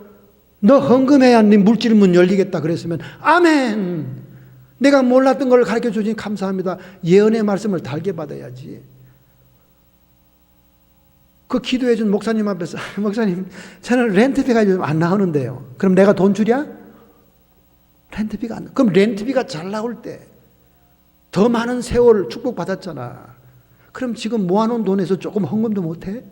너 헌금해야 네 물질 문 열리겠다 그랬으면 아멘. 내가 몰랐던 걸 가르쳐 주시니 감사합니다. 예언의 말씀을 달게 받아야지. 그 기도해 준 목사님 앞에서 목사님 저는 렌트비가 좀 안 나오는데요. 그럼 내가 돈 주랴? 렌트비가 안 나. 그럼 렌트비가 잘 나올 때 더 많은 세월 축복받았잖아. 그럼 지금 모아놓은 돈에서 조금 헌금도 못해?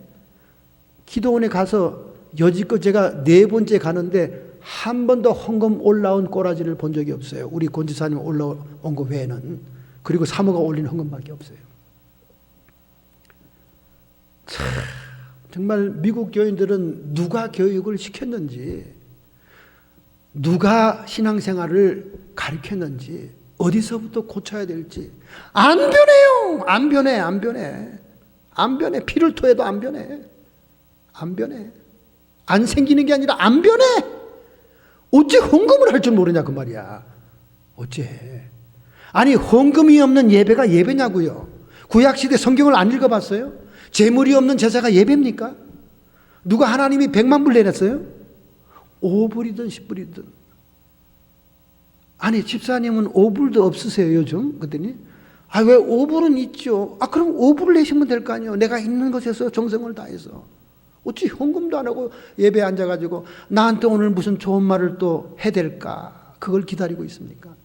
기도원에 가서 여지껏 제가 4번째 가는데 한 번도 헌금 올라온 꼬라지를 본 적이 없어요. 우리 권지사님 올라온 거 외에는. 그리고 사모가 올린 헌금밖에 없어요. 참, 정말 미국 교인들은 누가 교육을 시켰는지, 누가 신앙생활을 가르쳤는지, 어디서부터 고쳐야 될지 안 변해요. 안 변해. 안 변해. 안 변해. 피를 토해도 안 변해. 안 변해. 안 생기는 게 아니라 안 변해. 어째 헌금을 할 줄 모르냐 그 말이야. 어째. 아니 헌금이 없는 예배가 예배냐고요. 구약시대 성경을 안 읽어봤어요? 재물이 없는 제사가 예배입니까? 누가 하나님이 100만 불 내렸어요? 5불이든 10불이든. 아니 집사님은 5불도 없으세요 요즘? 그랬더니 왜 5불은 있죠. 그럼 5불을 내시면 될 거 아니에요. 내가 있는 것에서 정성을 다해서. 어찌 헌금도 안 하고 예배에 앉아가지고 나한테 오늘 무슨 좋은 말을 또 해댈까? 그걸 기다리고 있습니까?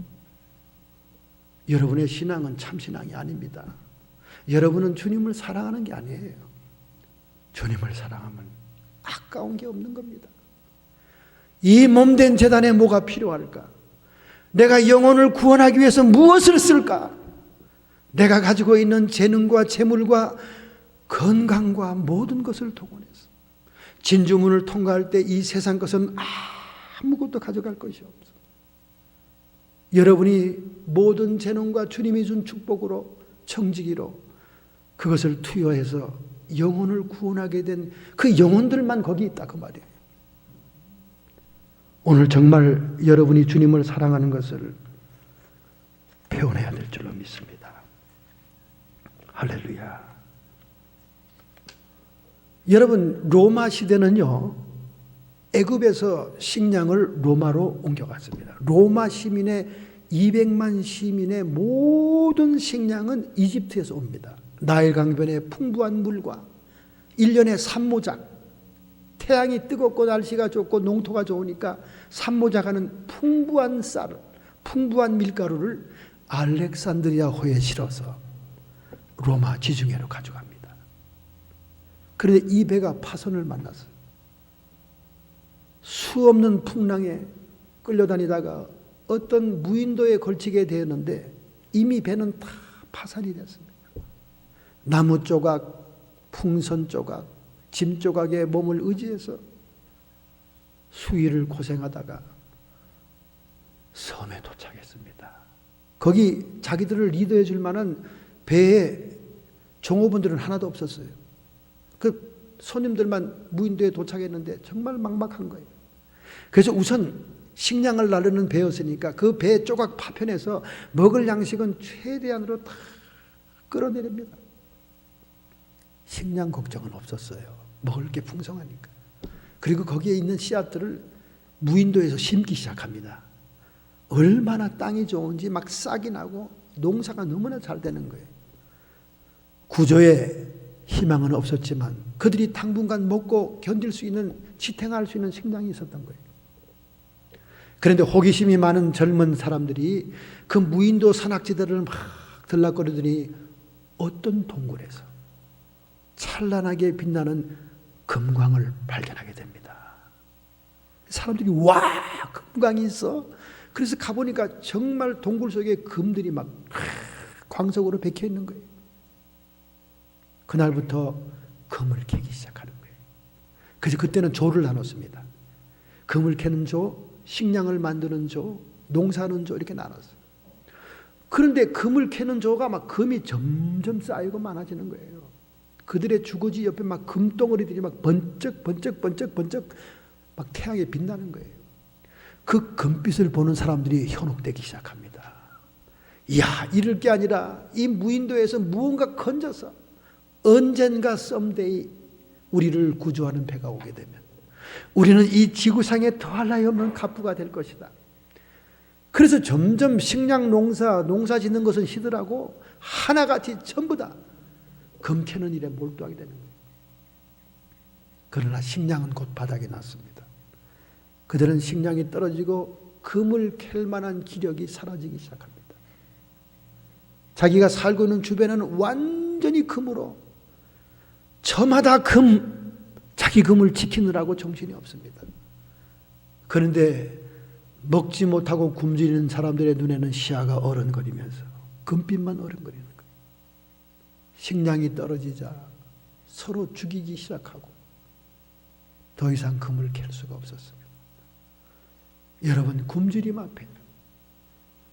여러분의 신앙은 참신앙이 아닙니다. 여러분은 주님을 사랑하는 게 아니에요. 주님을 사랑하면 아까운 게 없는 겁니다. 이 몸된 제단에 뭐가 필요할까? 내가 영혼을 구원하기 위해서 무엇을 쓸까? 내가 가지고 있는 재능과 재물과 건강과 모든 것을 동원해서 진주문을 통과할 때 이 세상 것은 아무것도 가져갈 것이 없어. 여러분이 모든 재능과 주님이 준 축복으로 청지기로 그것을 투여해서 영혼을 구원하게 된 그 영혼들만 거기 있다 그 말이에요. 오늘 정말 여러분이 주님을 사랑하는 것을 표현해야 될 줄로 믿습니다. 할렐루야. 여러분 로마 시대는요 애굽에서 식량을 로마로 옮겨갔습니다. 로마 시민의 200만 시민의 모든 식량은 이집트에서 옵니다. 나일 강변의 풍부한 물과 1년에 산모작, 태양이 뜨겁고 날씨가 좋고 농토가 좋으니까 산모작하는 풍부한 쌀, 풍부한 밀가루를 알렉산드리아 호에 실어서 로마 지중해로 가져갑니다. 그런데 이 배가 파선을 만났어요. 수없는 풍랑에 끌려다니다가 어떤 무인도에 걸치게 되었는데 이미 배는 다 파산이 됐습니다. 나무 조각, 풍선 조각, 짐 조각에 몸을 의지해서 수일을 고생하다가 섬에 도착했습니다. 거기 자기들을 리더해 줄 만한 배에 종업원들은 하나도 없었어요. 그 손님들만 무인도에 도착했는데 정말 막막한 거예요. 그래서 우선 식량을 나르는 배였으니까 그 배 조각 파편에서 먹을 양식은 최대한으로 다 끌어내립니다. 식량 걱정은 없었어요. 먹을 게 풍성하니까. 그리고 거기에 있는 씨앗들을 무인도에서 심기 시작합니다. 얼마나 땅이 좋은지 막 싹이 나고 농사가 너무나 잘 되는 거예요. 구조에 희망은 없었지만 그들이 당분간 먹고 견딜 수 있는, 지탱할 수 있는 식량이 있었던 거예요. 그런데 호기심이 많은 젊은 사람들이 그 무인도 산악지대를 막 들락거리더니 어떤 동굴에서 찬란하게 빛나는 금광을 발견하게 됩니다. 사람들이 와, 금광이 있어? 그래서 가보니까 정말 동굴 속에 금들이 막 광석으로 박혀 있는 거예요. 그날부터 금을 캐기 시작하는 거예요. 그래서 그때는 조를 나눴습니다. 금을 캐는 조, 식량을 만드는 조, 농사하는 조, 이렇게 나눴어요. 그런데 금을 캐는 조가 막 금이 점점 쌓이고 많아지는 거예요. 그들의 주거지 옆에 막 금덩어리들이 막 번쩍 막 태양에 빛나는 거예요. 그 금빛을 보는 사람들이 현혹되기 시작합니다. 이야, 이럴 게 아니라 이 무인도에서 무언가 건져서 언젠가 썸데이 우리를 구조하는 배가 오게 되면 우리는 이 지구상에 더할 나위 없는 갑부가 될 것이다. 그래서 점점 식량 농사 짓는 것은 시들하고 하나같이 전부 다 금 캐는 일에 몰두하게 되는 거예요. 그러나 식량은 곧 바닥이 났습니다. 그들은 식량이 떨어지고 금을 캘 만한 기력이 사라지기 시작합니다. 자기가 살고 있는 주변은 완전히 금으로 저마다 자기 금을 지키느라고 정신이 없습니다. 그런데 먹지 못하고 굶주리는 사람들의 눈에는 시야가 어른거리면서 금빛만 어른거리는 거예요. 식량이 떨어지자 서로 죽이기 시작하고 더 이상 금을 캘 수가 없었습니다. 여러분, 굶주림 앞에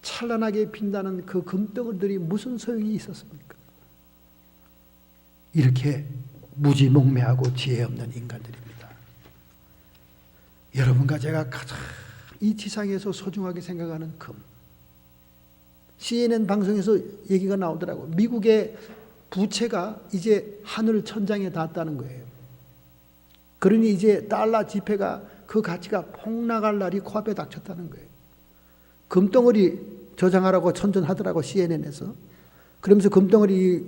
찬란하게 빛나는 그 금덩어리들이 무슨 소용이 있었습니까? 이렇게 무지몽매하고 지혜 없는 인간들입니다. 여러분과 제가 가장 이 지상에서 소중하게 생각하는 금. CNN 방송에서 얘기가 나오더라고요. 미국의 부채가 이제 하늘 천장에 닿았다는 거예요. 그러니 이제 달러 지폐가 그 가치가 폭락할 날이 코앞에 닥쳤다는 거예요. 금덩어리 저장하라고 천전하더라고, CNN에서. 그러면서 금덩어리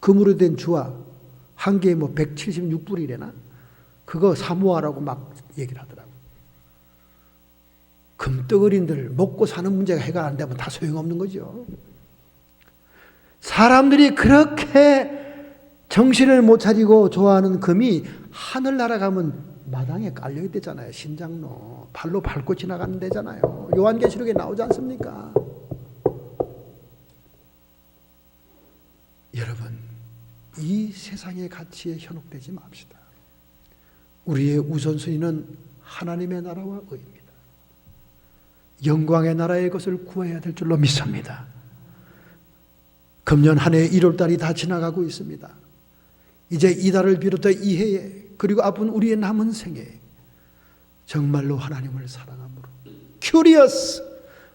금으로 된 주화 한 개에 뭐 176불이래나? 그거 사모하라고 막 얘기를 하더라고. 금덩어리들 먹고 사는 문제가 해결 안 되면 다 소용없는 거죠. 사람들이 그렇게 정신을 못 차리고 좋아하는 금이 하늘 날아가면 마당에 깔려 있대잖아요. 신장로 발로 밟고 지나가는 데잖아요. 요한계시록에 나오지 않습니까? 여러분, 이 세상의 가치에 현혹되지 맙시다. 우리의 우선순위는 하나님의 나라와 의입니다. 영광의 나라의 것을 구해야 될 줄로 믿습니다. 금년 한 해 1월달이 다 지나가고 있습니다. 이제 이달을 비롯해 이 해에 그리고 앞은 우리의 남은 생에 정말로 하나님을 사랑함으로 큐리어스,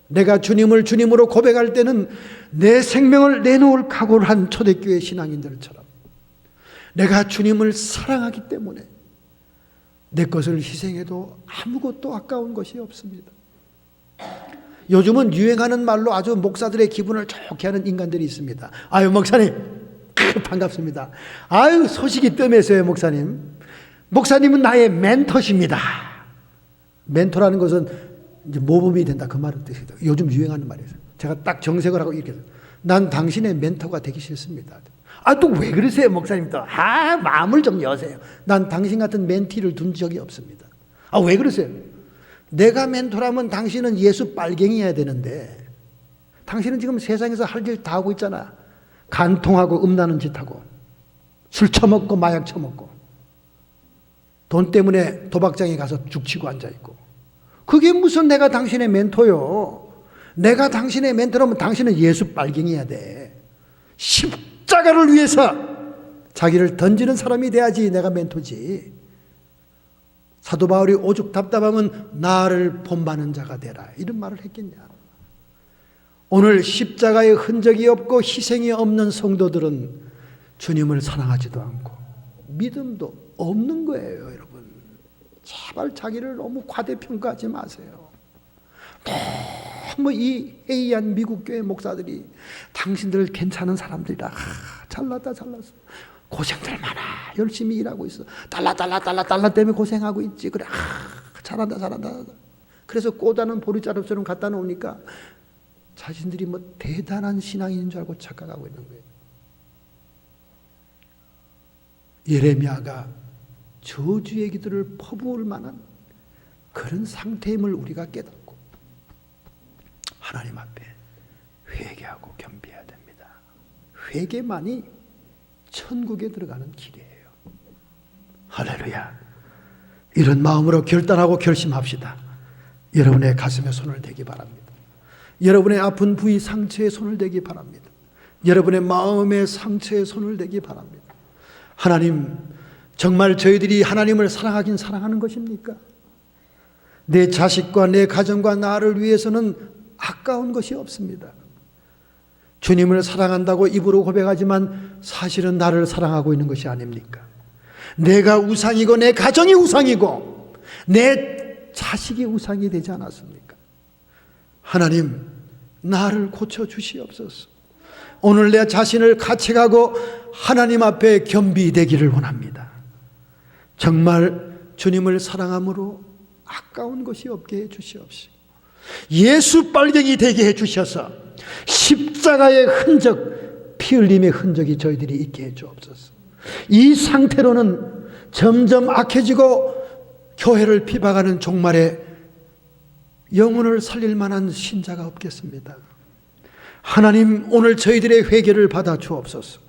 내가 주님을 주님으로 고백할 때는 내 생명을 내놓을 각오를 한 초대교회 신앙인들처럼 내가 주님을 사랑하기 때문에 내 것을 희생해도 아무것도 아까운 것이 없습니다. 요즘은 유행하는 말로 아주 목사들의 기분을 좋게 하는 인간들이 있습니다. 아유, 목사님, 반갑습니다. 아유, 소식이 뜸했어요, 목사님. 목사님은 나의 멘토십니다. 멘토라는 것은 이제 모범이 된다, 그 말은 뜻이다. 요즘 유행하는 말이에요. 제가 딱 정색을 하고 이렇게, 난 당신의 멘토가 되기 싫습니다. 아, 또 왜 그러세요, 목사님? 또 마음을 좀 여세요. 난 당신 같은 멘티를 둔 적이 없습니다. 아, 왜 그러세요? 내가 멘토라면 당신은 예수 빨갱이여야 되는데, 당신은 지금 세상에서 할 일 다 하고 있잖아. 간통하고 음란한 짓 하고, 술 처먹고 마약 처먹고, 돈 때문에 도박장에 가서 죽치고 앉아있고. 그게 무슨 내가 당신의 멘토요. 내가 당신의 멘토라면 당신은 예수 빨갱이여야 돼. 십자가를 위해서 자기를 던지는 사람이 돼야지 내가 멘토지. 사도 바울이 오죽 답답하면 나를 본받는 자가 되라, 이런 말을 했겠냐. 오늘 십자가의 흔적이 없고 희생이 없는 성도들은 주님을 사랑하지도 않고 믿음도 없는 거예요, 여러분. 제발 자기를 너무 과대평가하지 마세요. 너무 이 해이한 미국 교회 목사들이 당신들 괜찮은 사람들이라, 잘났다 잘났어, 고생들 많아, 열심히 일하고 있어, 달라 때문에 고생하고 있지, 그래, 잘한다. 그래서 꼬다는 보리자루처럼 갖다 놓으니까 자신들이 뭐 대단한 신앙인인 줄 알고 착각하고 있는 거예요. 예레미야가 저주의 기도를 퍼부을 만한 그런 상태임을 우리가 깨닫고 하나님 앞에 회개하고 겸비해야 됩니다. 회개만이 천국에 들어가는 길이에요. 할렐루야. 이런 마음으로 결단하고 결심합시다. 여러분의 가슴에 손을 대기 바랍니다. 여러분의 아픈 부위 상처에 손을 대기 바랍니다. 여러분의 마음의 상처에 손을 대기 바랍니다. 하나님, 정말 저희들이 하나님을 사랑하긴 사랑하는 것입니까? 내 자식과 내 가정과 나를 위해서는 아까운 것이 없습니다. 주님을 사랑한다고 입으로 고백하지만 사실은 나를 사랑하고 있는 것이 아닙니까? 내가 우상이고 내 가정이 우상이고 내 자식이 우상이 되지 않았습니까? 하나님, 나를 고쳐주시옵소서. 오늘 내 자신을 가책하고 하나님 앞에 겸비되기를 원합니다. 정말 주님을 사랑함으로 아까운 것이 없게 해주시옵시고 예수 빨갱이 되게 해주셔서 십자가의 흔적, 피 흘림의 흔적이 저희들이 있게 해주옵소서. 이 상태로는 점점 악해지고 교회를 비박하는 종말에 영혼을 살릴 만한 신자가 없겠습니다. 하나님, 오늘 저희들의 회개를 받아 주옵소서.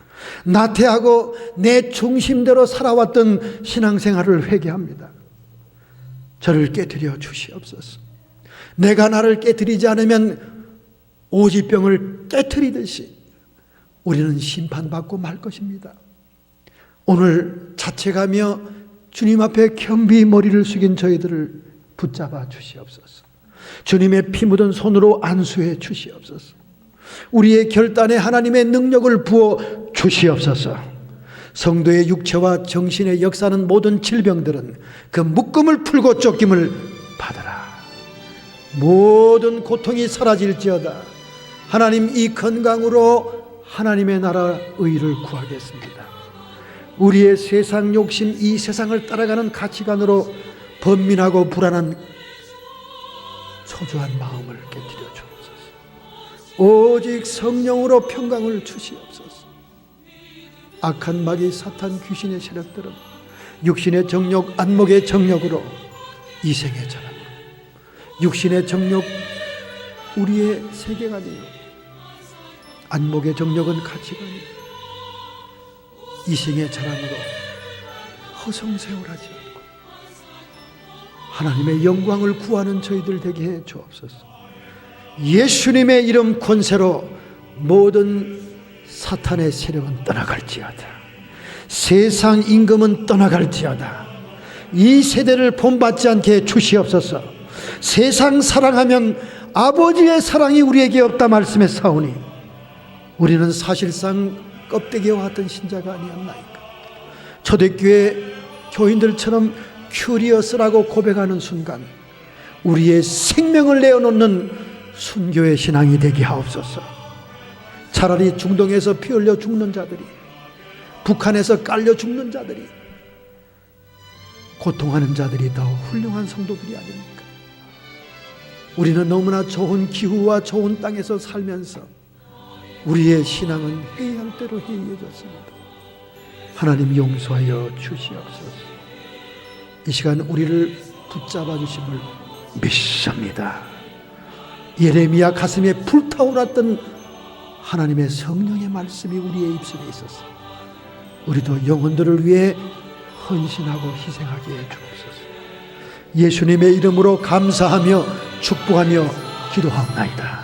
나태하고 내 중심대로 살아왔던 신앙생활을 회개합니다. 저를 깨트려 주시옵소서. 내가 나를 깨트리지 않으면 오지병을 깨트리듯이 우리는 심판받고 말 것입니다. 오늘 자책하며 주님 앞에 겸비 머리를 숙인 저희들을 붙잡아 주시옵소서. 주님의 피 묻은 손으로 안수해 주시옵소서. 우리의 결단에 하나님의 능력을 부어 주시옵소서. 성도의 육체와 정신의 역사는 모든 질병들은 그 묶음을 풀고 쫓김을 받아라. 모든 고통이 사라질지어다. 하나님, 이 건강으로 하나님의 나라 의를 구하겠습니다. 우리의 세상 욕심, 이 세상을 따라가는 가치관으로 번민하고 불안한 초조한 마음을 깨뜨려 주옵소서. 오직 성령으로 평강을 주시옵소서. 악한 마귀 사탄 귀신의 세력들은 육신의 정욕, 안목의 정욕으로, 이생의 자랑으로, 육신의 정욕 우리의 세계관이요, 안목의 정욕은 가치관이요, 이생의 자랑으로 허송세월하지 않고 하나님의 영광을 구하는 저희들 되게 해 주옵소서. 예수님의 이름 권세로 모든 사탄의 세력은 떠나갈지어다. 세상 임금은 떠나갈지어다. 이 세대를 본받지 않게 주시옵소서. 세상 사랑하면 아버지의 사랑이 우리에게 없다 말씀했사오니 우리는 사실상 껍데기와 같은 신자가 아니었나이까. 초대교회 교인들처럼 큐리어스라고 고백하는 순간 우리의 생명을 내어놓는 순교의 신앙이 되게 하옵소서. 차라리 중동에서 피 흘려 죽는 자들이 북한에서 깔려 죽는 자들이, 고통하는 자들이 더 훌륭한 성도들이 아닙니까? 우리는 너무나 좋은 기후와 좋은 땅에서 살면서 우리의 신앙은 해이할 대로 해이해졌습니다. 하나님 용서하여 주시옵소서. 이 시간 우리를 붙잡아 주심을 믿습니다. 예레미야 가슴에 불타올랐던 하나님의 성령의 말씀이 우리의 입술에 있었어. 우리도 영혼들을 위해 헌신하고 희생하게 해 주옵소서. 예수님의 이름으로 감사하며 축복하며 기도하옵나이다.